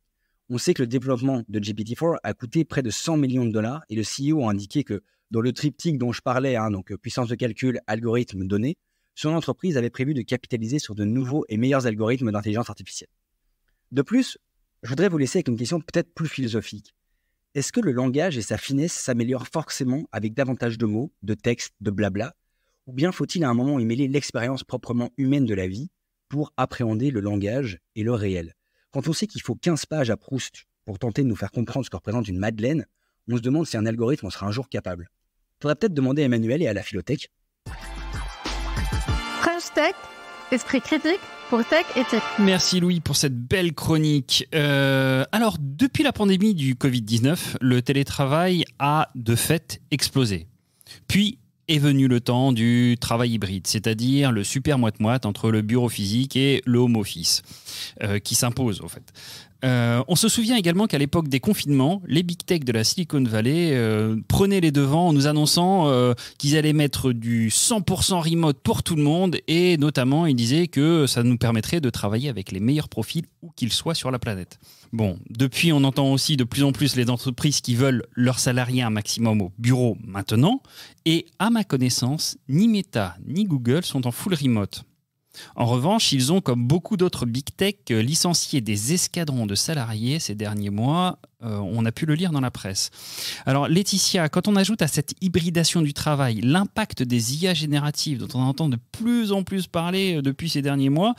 On sait que le développement de GPT-4 a coûté près de 100 millions de dollars et le CEO a indiqué que dans le triptyque dont je parlais, donc puissance de calcul, algorithme, données, son entreprise avait prévu de capitaliser sur de nouveaux et meilleurs algorithmes d'intelligence artificielle. De plus, je voudrais vous laisser avec une question peut-être plus philosophique. Est-ce que le langage et sa finesse s'améliorent forcément avec davantage de mots, de textes, de blabla, ou bien faut-il à un moment y mêler l'expérience proprement humaine de la vie pour appréhender le langage et le réel? Quand on sait qu'il faut 15 pages à Proust pour tenter de nous faire comprendre ce que représente une madeleine, on se demande si un algorithme en sera un jour capable. Faudrait peut-être demander à Emmanuel et à la Philothèque. French Tech, esprit critique pour Tech et Tech. Merci Louis pour cette belle chronique. Alors, depuis la pandémie du Covid-19, le télétravail a de fait explosé. Puis est venu le temps du travail hybride, c'est-à-dire le super moite-moite entre le bureau physique et le home office, qui s'impose au fait. On se souvient également qu'à l'époque des confinements, les big tech de la Silicon Valley prenaient les devants en nous annonçant qu'ils allaient mettre du 100% remote pour tout le monde et notamment ils disaient que ça nous permettrait de travailler avec les meilleurs profils où qu'ils soient sur la planète. Bon, depuis on entend aussi de plus en plus les entreprises qui veulent leurs salariés un maximum au bureau maintenant et à ma connaissance, ni Meta ni Google sont en full remote. En revanche, ils ont, comme beaucoup d'autres big tech, licencié des escadrons de salariés ces derniers mois. On a pu le lire dans la presse. Alors Laetitia, quand on ajoute à cette hybridation du travail l'impact des IA génératives dont on entend de plus en plus parler depuis ces derniers mois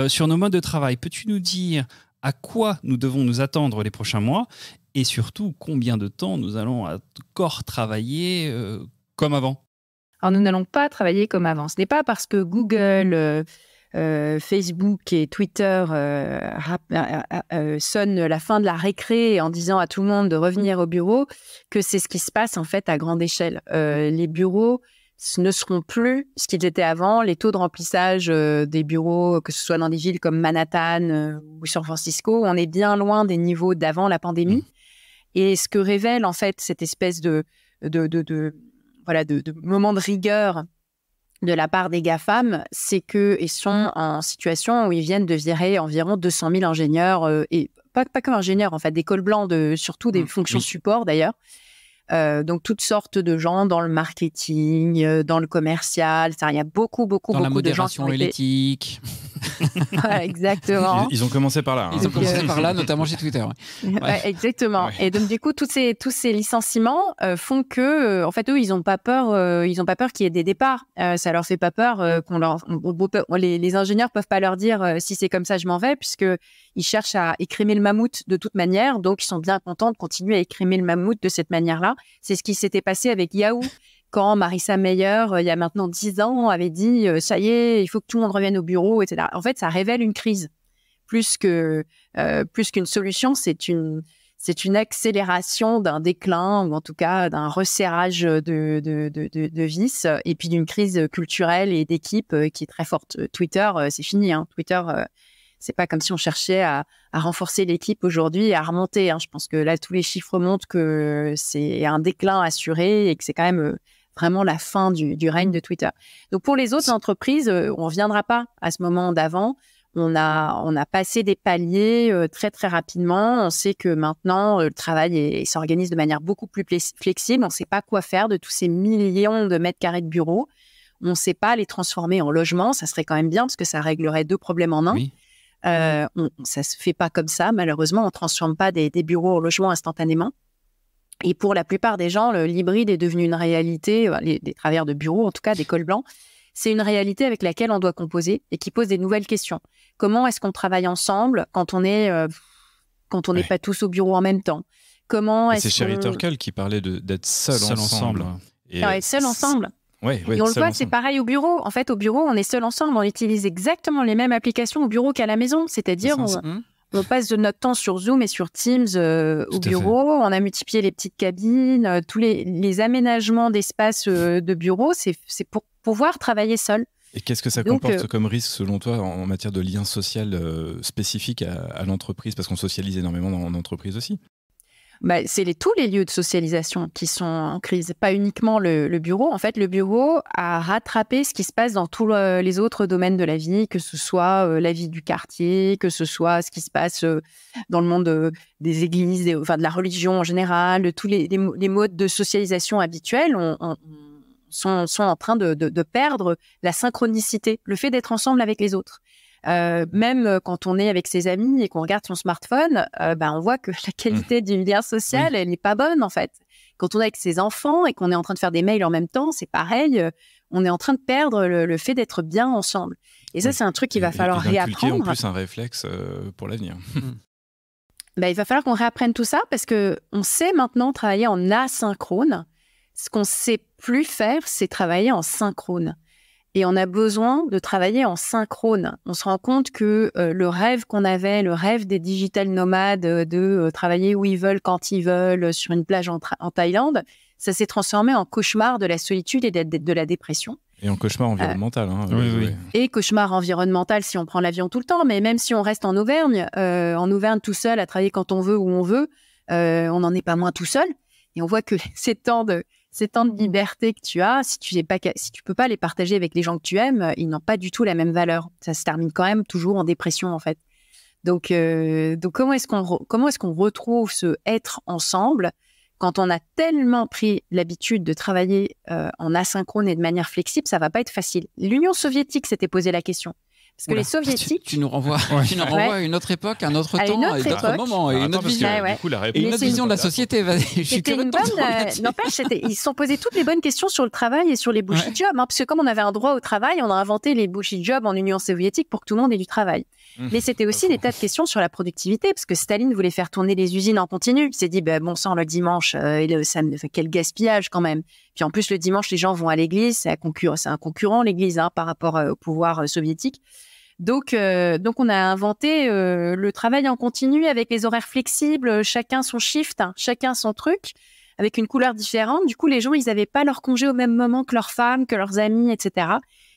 sur nos modes de travail, peux-tu nous dire à quoi nous devons nous attendre les prochains mois et surtout combien de temps nous allons encore travailler comme avant ? Alors, nous n'allons pas travailler comme avant. Ce n'est pas parce que Google, Facebook et Twitter sonnent la fin de la récré en disant à tout le monde de revenir au bureau que c'est ce qui se passe en fait à grande échelle. Les bureaux ne seront plus ce qu'ils étaient avant. Les taux de remplissage des bureaux, que ce soit dans des villes comme Manhattan ou San Francisco, on est bien loin des niveaux d'avant la pandémie. Et ce que révèle en fait cette espèce de moments de rigueur de la part des GAFAM, c'est qu'ils sont en situation où ils viennent de virer environ 200 000 ingénieurs, et pas que ingénieurs, en fait, des cols blancs, surtout des fonctions support d'ailleurs. Donc, toutes sortes de gens dans le marketing, dans le commercial. Il y a beaucoup de gens qui ont été... Dans la modération éthique. Voilà, exactement. Ils ont commencé par là. Ils ont commencé par là, notamment chez Twitter. Ouais, exactement. Ouais. Et donc, du coup, tous ces licenciements font que, en fait, eux, ils n'ont pas peur qu'il y ait des départs. Ça leur fait pas peur les ingénieurs peuvent pas leur dire si c'est comme ça, je m'en vais, puisqu'ils cherchent à écrémer le mammouth de toute manière. Donc, ils sont bien contents de continuer à écrémer le mammouth de cette manière-là. C'est ce qui s'était passé avec Yahoo. Quand Marissa Mayer, il y a maintenant 10 ans, avait dit « ça y est, il faut que tout le monde revienne au bureau », etc. En fait, ça révèle une crise. Plus qu'une solution, c'est une accélération d'un déclin, ou en tout cas d'un resserrage de vis, et puis d'une crise culturelle et d'équipe qui est très forte. Twitter, c'est fini. Twitter, c'est pas comme si on cherchait à renforcer l'équipe aujourd'hui et à remonter. Je pense que là, tous les chiffres montrent que c'est un déclin assuré et que c'est quand même vraiment la fin du règne de Twitter. Donc, pour les autres entreprises, on ne reviendra pas à ce moment d'avant. On a passé des paliers très, très rapidement. On sait que maintenant, le travail s'organise de manière beaucoup plus flexible. On ne sait pas quoi faire de tous ces millions de mètres carrés de bureaux. On ne sait pas les transformer en logements. Ça serait quand même bien parce que ça réglerait 2 problèmes en un. Oui. Ça ne se fait pas comme ça, malheureusement. On ne transforme pas des bureaux en logements instantanément. Et pour la plupart des gens, l'hybride est devenu une réalité, des travailleurs de bureau, en tout cas des cols blancs. C'est une réalité avec laquelle on doit composer et qui pose des nouvelles questions. Comment est-ce qu'on travaille ensemble quand on n'est pas tous au bureau en même temps? C'est Sherry Turkle qui parlait d'être seul ensemble. Être seul ensemble. Ouais, et on le voit, c'est pareil au bureau. En fait, au bureau, on est seul ensemble. On utilise exactement les mêmes applications au bureau qu'à la maison. C'est-à-dire, On passe de notre temps sur Zoom et sur Teams au bureau. On a multiplié les petites cabines, tous les aménagements d'espace de bureau. C'est pour pouvoir travailler seul. Et qu'est-ce que ça comporte comme risque, selon toi, en matière de lien social spécifique à l'entreprise? Parce qu'on socialise énormément en entreprise aussi. C'est tous les lieux de socialisation qui sont en crise, pas uniquement le bureau. En fait, le bureau a rattrapé ce qui se passe dans tous les autres domaines de la vie, que ce soit la vie du quartier, que ce soit ce qui se passe dans le monde des églises, de la religion en général, de tous les modes de socialisation habituels sont en train de perdre la synchronicité, le fait d'être ensemble avec les autres. Même quand on est avec ses amis et qu'on regarde son smartphone, on voit que la qualité du lien social, elle n'est pas bonne en fait. Quand on est avec ses enfants et qu'on est en train de faire des mails en même temps, c'est pareil, on est en train de perdre le fait d'être bien ensemble. Et ça, c'est un truc qu'il va falloir réapprendre. En plus, un réflexe pour l'avenir. Il va falloir qu'on réapprenne tout ça parce qu'on sait maintenant travailler en asynchrone. Ce qu'on ne sait plus faire, c'est travailler en synchrone. Et on a besoin de travailler en synchrone. On se rend compte que le rêve qu'on avait, le rêve des digital nomades, de travailler où ils veulent, quand ils veulent, sur une plage en Thaïlande, ça s'est transformé en cauchemar de la solitude et de la dépression. Et en cauchemar environnemental. Oui. Et cauchemar environnemental si on prend l'avion tout le temps. Mais même si on reste en Auvergne tout seul, à travailler quand on veut, où on veut, on n'en est pas moins tout seul. Et on voit que ces temps de liberté que tu as, si tu peux pas les partager avec les gens que tu aimes, ils n'ont pas du tout la même valeur. Ça se termine quand même toujours en dépression, en fait. Donc comment est-ce qu'on retrouve ce être ensemble quand on a tellement pris l'habitude de travailler en asynchrone et de manière flexible? Ça va pas être facile. L'Union soviétique s'était posé la question. Parce que les soviétiques... Tu nous renvoies à une autre époque, à un autre temps, à d'autres moments, et une autre vision. Et une autre vision de la société. Je suis curieux de N'empêche, ils se sont posés toutes les bonnes questions sur le travail et sur les bullshit jobs. Parce que comme on avait un droit au travail, on a inventé les bullshit jobs en Union soviétique pour que tout le monde ait du travail. Mais c'était aussi des tas de questions sur la productivité, parce que Staline voulait faire tourner les usines en continu. Il s'est dit, bon sang, le dimanche, quel gaspillage quand même. Puis en plus, le dimanche, les gens vont à l'église, c'est un concurrent, l'église, par rapport au pouvoir soviétique. Donc on a inventé le travail en continu avec les horaires flexibles, chacun son shift, chacun son truc, avec une couleur différente. Du coup, les gens, ils n'avaient pas leur congé au même moment que leurs femmes, que leurs amis, etc.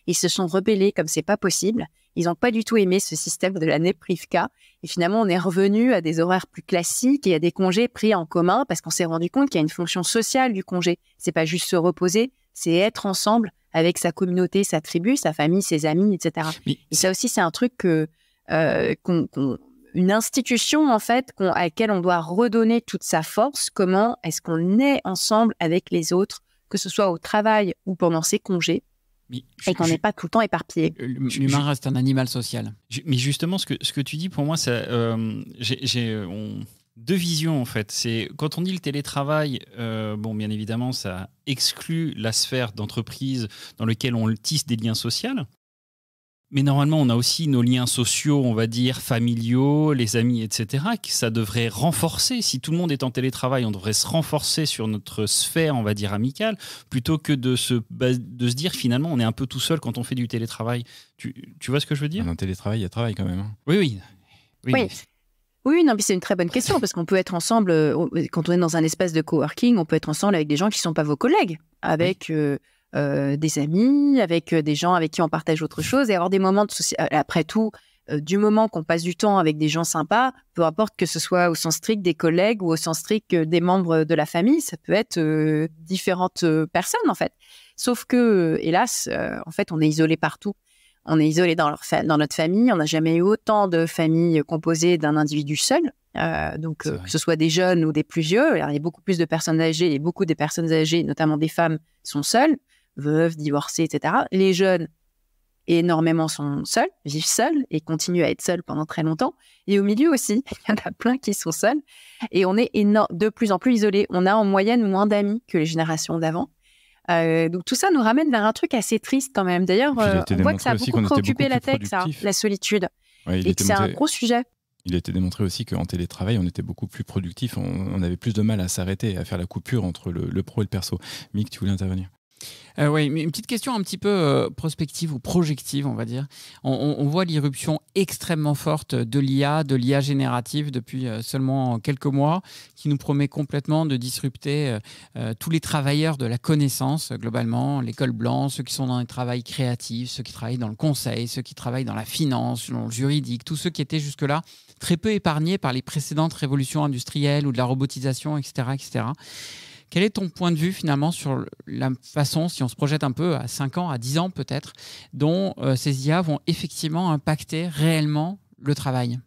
Ils se sont rebellés comme c'est pas possible. Ils n'ont pas du tout aimé ce système de l'année Privka. Et finalement, on est revenu à des horaires plus classiques et à des congés pris en commun parce qu'on s'est rendu compte qu'il y a une fonction sociale du congé. C'est pas juste se reposer, c'est être ensemble avec sa communauté, sa tribu, sa famille, ses amis, etc. Et ça aussi, c'est un truc une institution, en fait, à laquelle on doit redonner toute sa force. Comment est-ce qu'on est ensemble avec les autres, que ce soit au travail ou pendant ses congés, et qu'on n'est pas tout le temps éparpillé. L'humain reste un animal social. Mais justement, ce que tu dis, pour moi, j'ai deux visions, en fait. C'est quand on dit le télétravail, bien évidemment, ça exclut la sphère d'entreprise dans laquelle on tisse des liens sociaux. Mais normalement, on a aussi nos liens sociaux, on va dire, familiaux, les amis, etc., que ça devrait renforcer. Si tout le monde est en télétravail, on devrait se renforcer sur notre sphère, on va dire, amicale, plutôt que de se dire, finalement, on est un peu tout seul quand on fait du télétravail. Tu vois ce que je veux dire? Dans le télétravail, il y a travail quand même. Oui, non, mais c'est une très bonne question, parce qu'on peut être ensemble, quand on est dans un espace de coworking, on peut être ensemble avec des gens qui ne sont pas vos collègues, avec... des amis, avec des gens avec qui on partage autre chose et avoir des moments de après tout, du moment qu'on passe du temps avec des gens sympas, peu importe que ce soit au sens strict des collègues ou au sens strict des membres de la famille, ça peut être différentes personnes en fait. Sauf que, hélas, en fait, on est isolé partout. On est isolé dans notre famille. On n'a jamais eu autant de familles composées d'un individu seul. Que ce soit des jeunes ou des plus vieux. Alors, il y a beaucoup plus de personnes âgées et beaucoup des personnes âgées, notamment des femmes, sont seules, veuves, divorcées, etc. Les jeunes, énormément, sont seuls, vivent seuls et continuent à être seuls pendant très longtemps. Et au milieu aussi, il y en a plein qui sont seuls. Et on est de plus en plus isolés. On a en moyenne moins d'amis que les générations d'avant. Donc tout ça nous ramène vers un truc assez triste quand même. D'ailleurs, on voit que ça a beaucoup préoccupé la tech, la solitude. Et que c'est un gros sujet. Il a été démontré aussi qu'en télétravail, on était beaucoup plus productif. On avait plus de mal à s'arrêter, à faire la coupure entre le pro et le perso. Mick, tu voulais intervenir? Oui, mais une petite question un petit peu prospective ou projective, on va dire. On voit l'irruption extrêmement forte de l'IA générative depuis seulement quelques mois, qui nous promet complètement de disrupter tous les travailleurs de la connaissance, globalement, les cols blancs, ceux qui sont dans les travails créatifs, ceux qui travaillent dans le conseil, ceux qui travaillent dans la finance, dans le juridique, tous ceux qui étaient jusque-là très peu épargnés par les précédentes révolutions industrielles ou de la robotisation, etc., etc. Quel est ton point de vue finalement sur la façon, si on se projette un peu à 5 ans, à 10 ans peut-être, dont ces IA vont effectivement impacter réellement le travail ?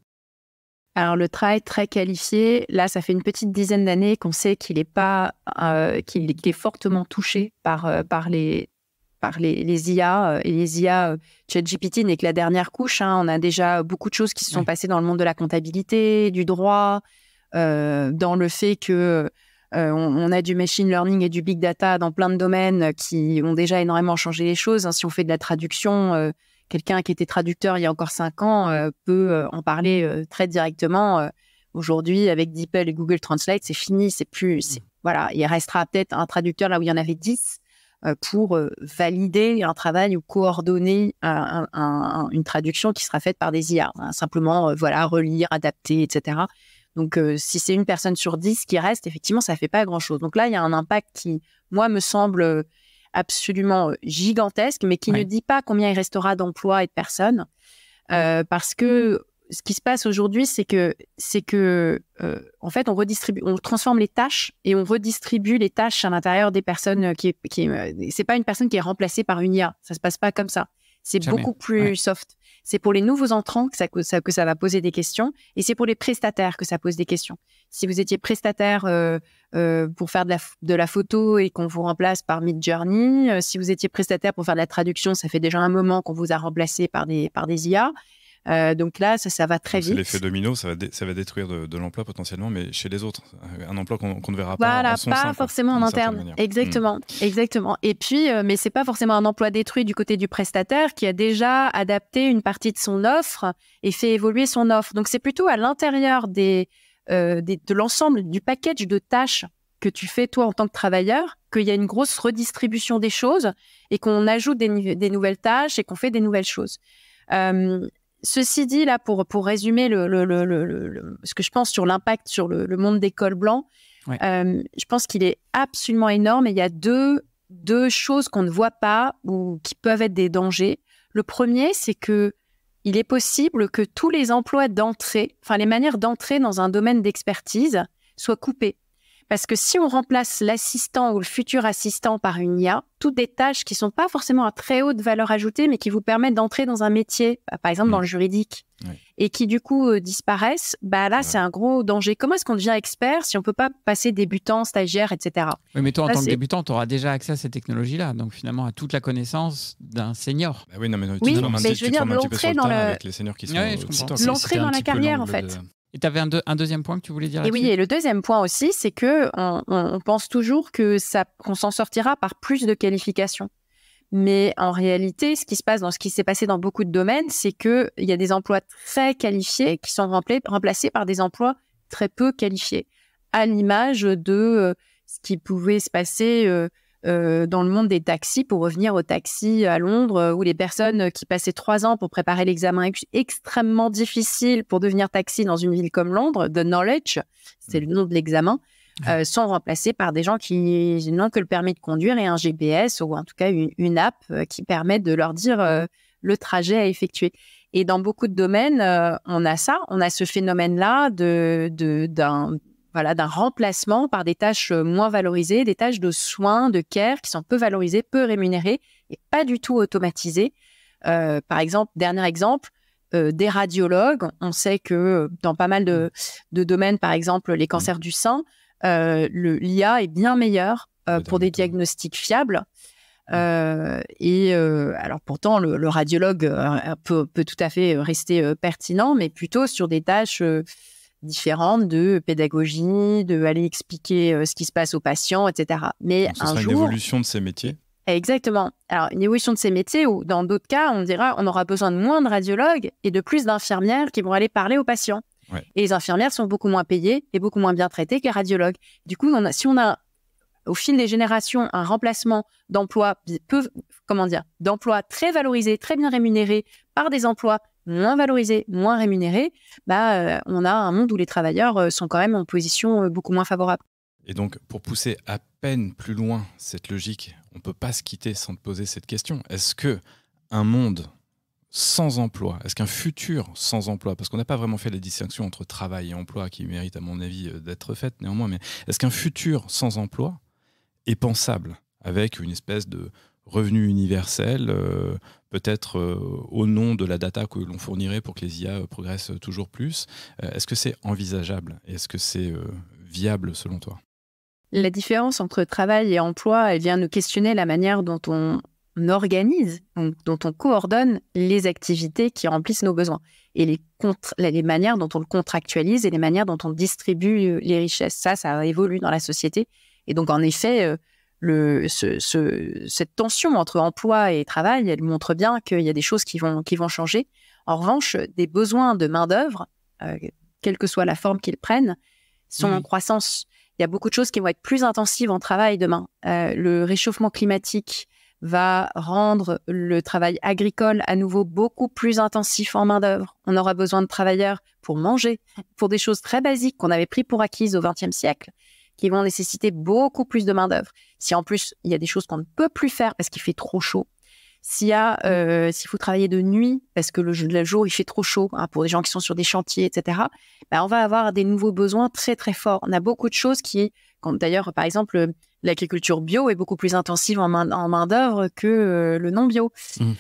Alors le travail très qualifié, là ça fait une petite dizaine d'années qu'on sait qu'il est fortement touché par les IA. Et les IA, ChatGPT n'est que la dernière couche. On a déjà beaucoup de choses qui se sont passées dans le monde de la comptabilité, du droit, dans le fait que on a du machine learning et du big data dans plein de domaines qui ont déjà énormément changé les choses. Si on fait de la traduction, quelqu'un qui était traducteur il y a encore 5 ans peut en parler très directement. Aujourd'hui, avec DeepL et Google Translate, c'est fini. Voilà, il restera peut-être un traducteur là où il y en avait 10 pour valider un travail ou coordonner une traduction qui sera faite par des IA. Simplement, relire, adapter, etc. Donc, si c'est une personne sur 10 qui reste, effectivement, ça ne fait pas grand-chose. Donc là, il y a un impact qui, moi, me semble absolument gigantesque, mais qui ne dit pas combien il restera d'emplois et de personnes. Parce que ce qui se passe aujourd'hui, c'est que en fait, on transforme les tâches et on redistribue les tâches à l'intérieur des personnes. C'est pas une personne qui est remplacée par une IA. Ça se passe pas comme ça. C'est beaucoup plus soft. C'est pour les nouveaux entrants que ça va poser des questions, et c'est pour les prestataires que ça pose des questions. Si vous étiez prestataire pour faire de la photo et qu'on vous remplace par Midjourney, si vous étiez prestataire pour faire de la traduction, ça fait déjà un moment qu'on vous a remplacé par des IA. Donc là, ça va très vite. C'est l'effet domino, ça va détruire de l'emploi potentiellement, mais chez les autres. Un emploi qu'on ne verra pas en son sein, forcément en interne. Exactement. Et puis, mais c'est pas forcément un emploi détruit du côté du prestataire qui a déjà adapté une partie de son offre et fait évoluer son offre. Donc c'est plutôt à l'intérieur de l'ensemble du package de tâches que tu fais toi en tant que travailleur qu'il y a une grosse redistribution des choses et qu'on ajoute des nouvelles tâches et qu'on fait des nouvelles choses. Ceci dit, là, pour résumer ce que je pense sur l'impact sur le monde des cols blancs, je pense qu'il est absolument énorme, et il y a deux choses qu'on ne voit pas ou qui peuvent être des dangers. Le premier, c'est que il est possible que tous les emplois d'entrée, enfin les manières d'entrer dans un domaine d'expertise soient coupées. Parce que si on remplace l'assistant ou le futur assistant par une IA, toutes des tâches qui ne sont pas forcément à très haute valeur ajoutée, mais qui vous permettent d'entrer dans un métier, par exemple dans le juridique, et qui du coup disparaissent, c'est un gros danger. Comment est-ce qu'on devient expert si on ne peut pas passer débutant, stagiaire, etc. Oui, mais toi, en tant que débutant, tu auras déjà accès à ces technologies-là, donc finalement à toute la connaissance d'un senior. Oui, mais je veux dire l'entrée dans avec les seniors qui sont l'entrée dans la carrière, en fait. Et tu avais un deuxième point que tu voulais dire là-dessus ? Et oui, et le deuxième point aussi, c'est qu'on pense toujours qu'on s'en sortira par plus de qualifications. Mais en réalité, ce qui s'est passé dans beaucoup de domaines, c'est qu'il y a des emplois très qualifiés qui sont remplacés par des emplois très peu qualifiés. À l'image de ce qui pouvait se passer dans le monde des taxis, pour revenir aux taxis à Londres, où les personnes qui passaient 3 ans pour préparer l'examen extrêmement difficile pour devenir taxi dans une ville comme Londres, The Knowledge, c'est le nom de l'examen, sont remplacés par des gens qui n'ont que le permis de conduire et un GPS, ou en tout cas une app qui permet de leur dire le trajet à effectuer. Et dans beaucoup de domaines, on a ce phénomène-là d'un remplacement par des tâches moins valorisées, des tâches de soins, de care qui sont peu valorisées, peu rémunérées et pas du tout automatisées. Par exemple, dernier exemple, des radiologues. On sait que dans pas mal de domaines, par exemple les cancers du sein, l'IA est bien meilleure pour des diagnostics fiables. Alors pourtant, le radiologue peut tout à fait rester pertinent, mais plutôt sur des tâches différentes de pédagogie, de aller expliquer ce qui se passe aux patients, etc. Mais donc, ce sera une évolution de ces métiers. Exactement. Alors, une évolution de ces métiers où, dans d'autres cas, on aura besoin de moins de radiologues et de plus d'infirmières qui vont aller parler aux patients. Ouais. Et les infirmières sont beaucoup moins payées et beaucoup moins bien traitées que les radiologues. Du coup, si on a au fil des générations un remplacement d'emplois d'emplois très valorisés, très bien rémunérés par des emplois moins valorisés, moins rémunérés, on a un monde où les travailleurs sont quand même en position beaucoup moins favorable. Et donc, pour pousser à peine plus loin cette logique, on ne peut pas se quitter sans te poser cette question. Est-ce qu'un monde sans emploi, est-ce qu'un futur sans emploi, parce qu'on n'a pas vraiment fait la distinction entre travail et emploi qui mérite à mon avis d'être faite néanmoins, mais est-ce qu'un futur sans emploi est pensable avec une espèce de revenu universel, peut-être au nom de la data que l'on fournirait pour que les IA progressent toujours plus? Est-ce que c'est envisageable? Est-ce que c'est viable selon toi? La différence entre travail et emploi, elle vient nous questionner la manière dont on organise, dont on coordonne les activités qui remplissent nos besoins et les manières dont on le contractualise et les manières dont on distribue les richesses. Ça évolue dans la société. Et donc, en effet, cette tension entre emploi et travail, elle montre bien qu'il y a des choses qui vont changer. En revanche, des besoins de main-d'œuvre, quelle que soit la forme qu'ils prennent, sont en croissance. Il y a beaucoup de choses qui vont être plus intensives en travail demain. Le réchauffement climatique va rendre le travail agricole à nouveau beaucoup plus intensif en main-d'œuvre. On aura besoin de travailleurs pour manger, pour des choses très basiques qu'on avait pris pour acquises au XXe siècle, qui vont nécessiter beaucoup plus de main-d'œuvre. Si en plus, il y a des choses qu'on ne peut plus faire parce qu'il fait trop chaud, s'il faut travailler de nuit parce que le jour, il fait trop chaud, pour des gens qui sont sur des chantiers, etc., on va avoir des nouveaux besoins très, très forts. On a beaucoup de choses d'ailleurs, par exemple, l'agriculture bio est beaucoup plus intensive en main-d'œuvre que le non-bio.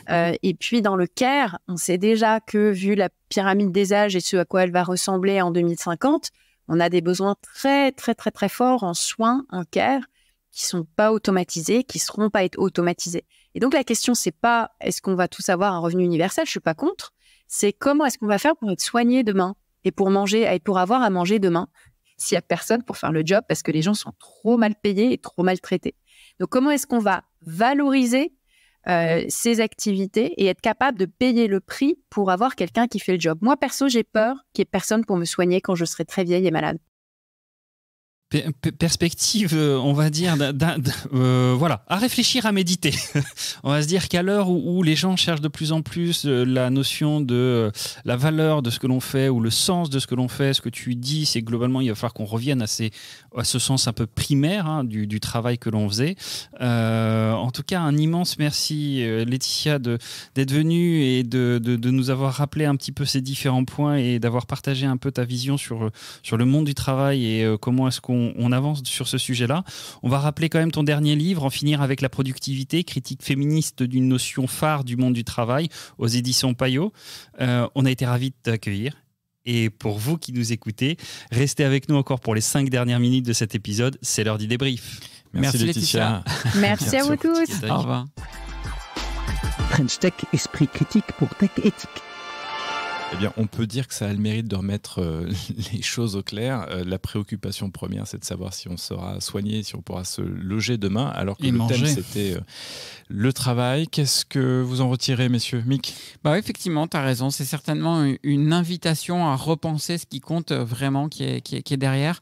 Et puis, dans le care, on sait déjà que, vu la pyramide des âges et ce à quoi elle va ressembler en 2050, on a des besoins très, très, très, très forts en soins, en care, qui ne sont pas automatisés, qui ne seront pas automatisés. Et donc, la question, ce n'est pas est-ce qu'on va tous avoir un revenu universel, je ne suis pas contre, c'est comment est-ce qu'on va faire pour être soigné demain et pour manger et pour avoir à manger demain s'il n'y a personne pour faire le job parce que les gens sont trop mal payés et trop maltraités. Donc, comment est-ce qu'on va valoriser ces activités et être capable de payer le prix pour avoir quelqu'un qui fait le job? Moi, perso, j'ai peur qu'il n'y ait personne pour me soigner quand je serai très vieille et malade. Perspective, on va dire, voilà, à réfléchir, à méditer. On va se dire qu'à l'heure où les gens cherchent de plus en plus la notion de la valeur de ce que l'on fait ou le sens de ce que l'on fait, ce que tu dis, c'est globalement, il va falloir qu'on revienne à ce sens un peu primaire du travail que l'on faisait. En tout cas, un immense merci, Laetitia, d'être venue et de nous avoir rappelé un petit peu ces différents points et d'avoir partagé un peu ta vision sur le monde du travail et comment est-ce qu'on avance sur ce sujet-là. On va rappeler quand même ton dernier livre, En finir avec la productivité, critique féministe d'une notion phare du monde du travail, aux éditions Payot. On a été ravis de t'accueillir. Et pour vous qui nous écoutez, restez avec nous encore pour les 5 dernières minutes de cet épisode. C'est l'heure du débrief. Merci Laetitia. Merci à vous tous. Au revoir. French Tech, esprit critique pour tech éthique. Eh bien, on peut dire que ça a le mérite de remettre les choses au clair. La préoccupation première, c'est de savoir si on sera soigné, si on pourra se loger demain, alors que thème, c'était le travail. Qu'est-ce que vous en retirez, messieurs? Mick? Effectivement, tu as raison. C'est certainement une invitation à repenser ce qui compte vraiment, qui est derrière.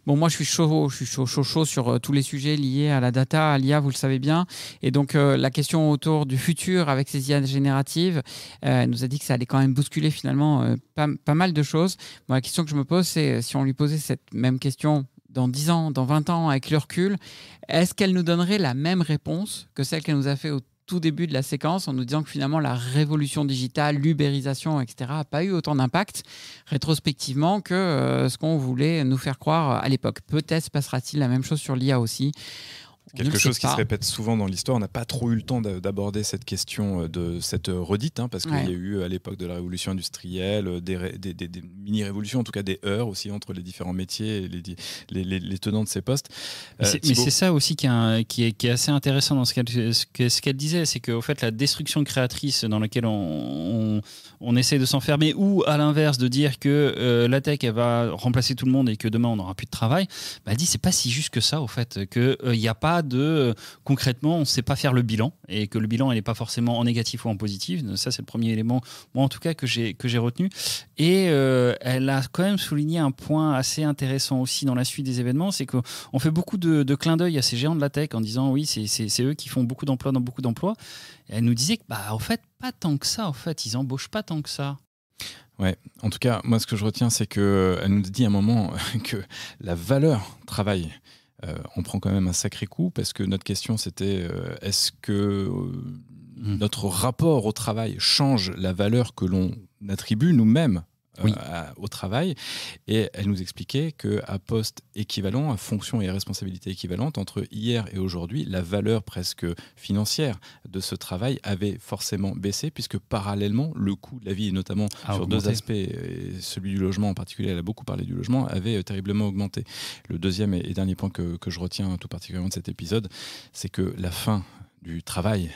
Bon, moi, je suis chaud sur tous les sujets liés à la data, à l'IA, vous le savez bien. Et donc, la question autour du futur avec ces IA génératives, nous a dit que ça allait quand même bousculer finalement pas mal de choses. Bon, la question que je me pose, c'est si on lui posait cette même question dans 10 ans, dans 20 ans, avec le recul, est-ce qu'elle nous donnerait la même réponse que celle qu'elle nous a fait au tout début de la séquence en nous disant que finalement la révolution digitale, l'ubérisation, etc. n'a pas eu autant d'impact rétrospectivement que ce qu'on voulait nous faire croire à l'époque. Peut-être se passera-t-il la même chose sur l'IA aussi. Quelque chose qui se répète souvent dans l'histoire. On n'a pas trop eu le temps d'aborder cette question de cette redite, parce qu'il y a eu à l'époque de la révolution industrielle des mini-révolutions, en tout cas des heurts aussi entre les différents métiers et les tenants de ces postes. Mais c'est ça aussi qui est assez intéressant dans ce qu'elle disait, c'est qu'au fait la destruction créatrice dans laquelle on essaie de s'enfermer, ou à l'inverse de dire que la tech elle va remplacer tout le monde et que demain on n'aura plus de travail, elle dit c'est pas si juste que ça au fait, qu'il n'y a pas pas de concrètement, on ne sait pas faire le bilan et que le bilan n'est pas forcément en négatif ou en positif. Ça, c'est le premier élément, moi en tout cas, que j'ai retenu. Et elle a quand même souligné un point assez intéressant aussi dans la suite des événements, c'est qu'on fait beaucoup de clins d'œil à ces géants de la tech en disant oui, c'est eux qui font beaucoup d'emplois dans beaucoup d'emplois. Et elle nous disait que en fait, pas tant que ça. En fait, ils embauchent pas tant que ça. Ouais, en tout cas, moi ce que je retiens, c'est qu'elle nous dit à un moment que la valeur travail, on prend quand même un sacré coup, parce que notre question c'était est-ce que notre rapport au travail change la valeur que l'on attribue nous-mêmes au travail, et elle nous expliquait qu'à poste équivalent, à fonction et à responsabilité équivalente, entre hier et aujourd'hui, la valeur presque financière de ce travail avait forcément baissé, puisque parallèlement, le coût de la vie, et notamment sur deux aspects, et celui du logement en particulier, elle a beaucoup parlé du logement, avait terriblement augmenté. Le deuxième et dernier point que je retiens tout particulièrement de cet épisode, c'est que la fin du travail,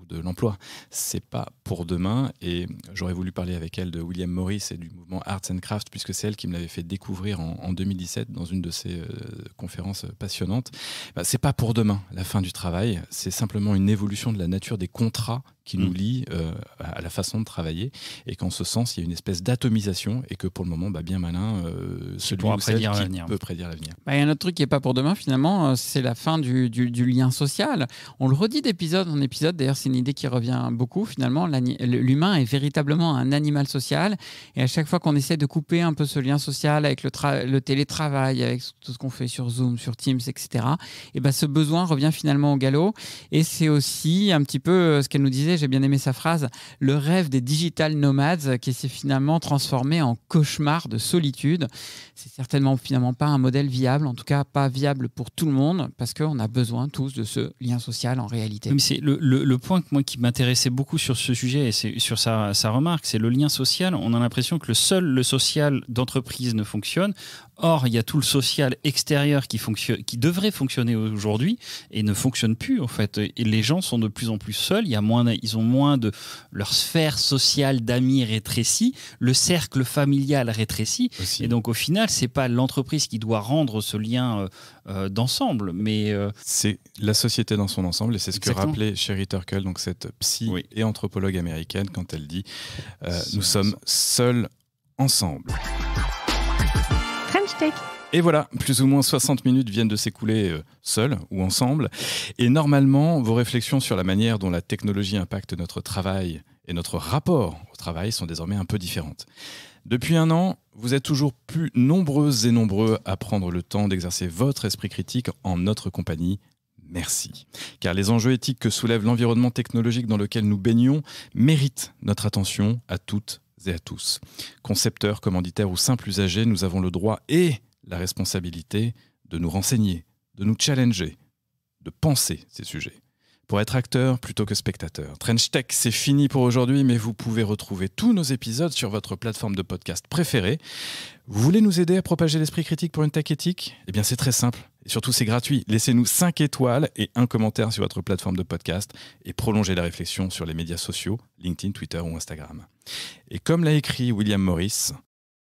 de l'emploi, c'est pas pour demain, et j'aurais voulu parler avec elle de William Morris et du mouvement Arts and Crafts, puisque c'est elle qui me l'avait fait découvrir en 2017 dans une de ses conférences passionnantes. C'est pas pour demain la fin du travail, c'est simplement une évolution de la nature des contrats qui nous lient à la façon de travailler, et qu'en ce sens il y a une espèce d'atomisation, et que pour le moment bien malin celui ou celle qui peut prédire l'avenir. Il y a un autre truc qui n'est pas pour demain finalement, c'est la fin du lien social. On le redit d'épisode en épisode, d'ailleurs c'est une idée qui revient beaucoup finalement. L'humain est véritablement un animal social, et à chaque fois qu'on essaie de couper un peu ce lien social avec le télétravail, avec tout ce qu'on fait sur Zoom, sur Teams, etc., et ce besoin revient finalement au galop. Et c'est aussi un petit peu ce qu'elle nous disait, j'ai bien aimé sa phrase, le rêve des digital nomades qui s'est finalement transformé en cauchemar de solitude. C'est certainement finalement pas un modèle viable, en tout cas pas viable pour tout le monde, parce qu'on a besoin tous de ce lien social en réalité. Mais c'est le point qui m'intéressait beaucoup sur ce sujet, et c'est sur sa remarque, c'est le lien social. On a l'impression que le social d'entreprise ne fonctionne. Or, il y a tout le social extérieur qui devrait fonctionner aujourd'hui et ne fonctionne plus en fait. Et les gens sont de plus en plus seuls. Ils ont moins de leur sphère sociale d'amis rétrécie, le cercle familial rétréci. Et donc au final, c'est pas l'entreprise qui doit rendre ce lien d'ensemble, mais c'est la société dans son ensemble. Et c'est ce que rappelait Sherry Turkle, donc cette psy et anthropologue américaine, quand elle dit nous sommes seuls ensemble. Et voilà, plus ou moins 60 minutes viennent de s'écouler seuls ou ensemble. Et normalement, vos réflexions sur la manière dont la technologie impacte notre travail et notre rapport au travail sont désormais un peu différentes. Depuis un an, vous êtes toujours plus nombreuses et nombreux à prendre le temps d'exercer votre esprit critique en notre compagnie. Merci. Car les enjeux éthiques que soulève l'environnement technologique dans lequel nous baignons méritent notre attention à toutes et à tous. Concepteurs, commanditaires ou simples usagers, nous avons le droit et la responsabilité de nous renseigner, de nous challenger, de penser ces sujets. Pour être acteur plutôt que spectateur. Trench Tech, c'est fini pour aujourd'hui, mais vous pouvez retrouver tous nos épisodes sur votre plateforme de podcast préférée. Vous voulez nous aider à propager l'esprit critique pour une tech éthique ? Eh bien, c'est très simple. Et surtout, c'est gratuit. Laissez-nous 5 étoiles et un commentaire sur votre plateforme de podcast et prolongez la réflexion sur les médias sociaux, LinkedIn, Twitter ou Instagram. Et comme l'a écrit William Morris,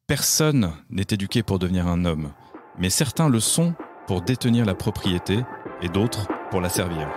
personne n'est éduqué pour devenir un homme, mais certains le sont pour détenir la propriété et d'autres pour la servir.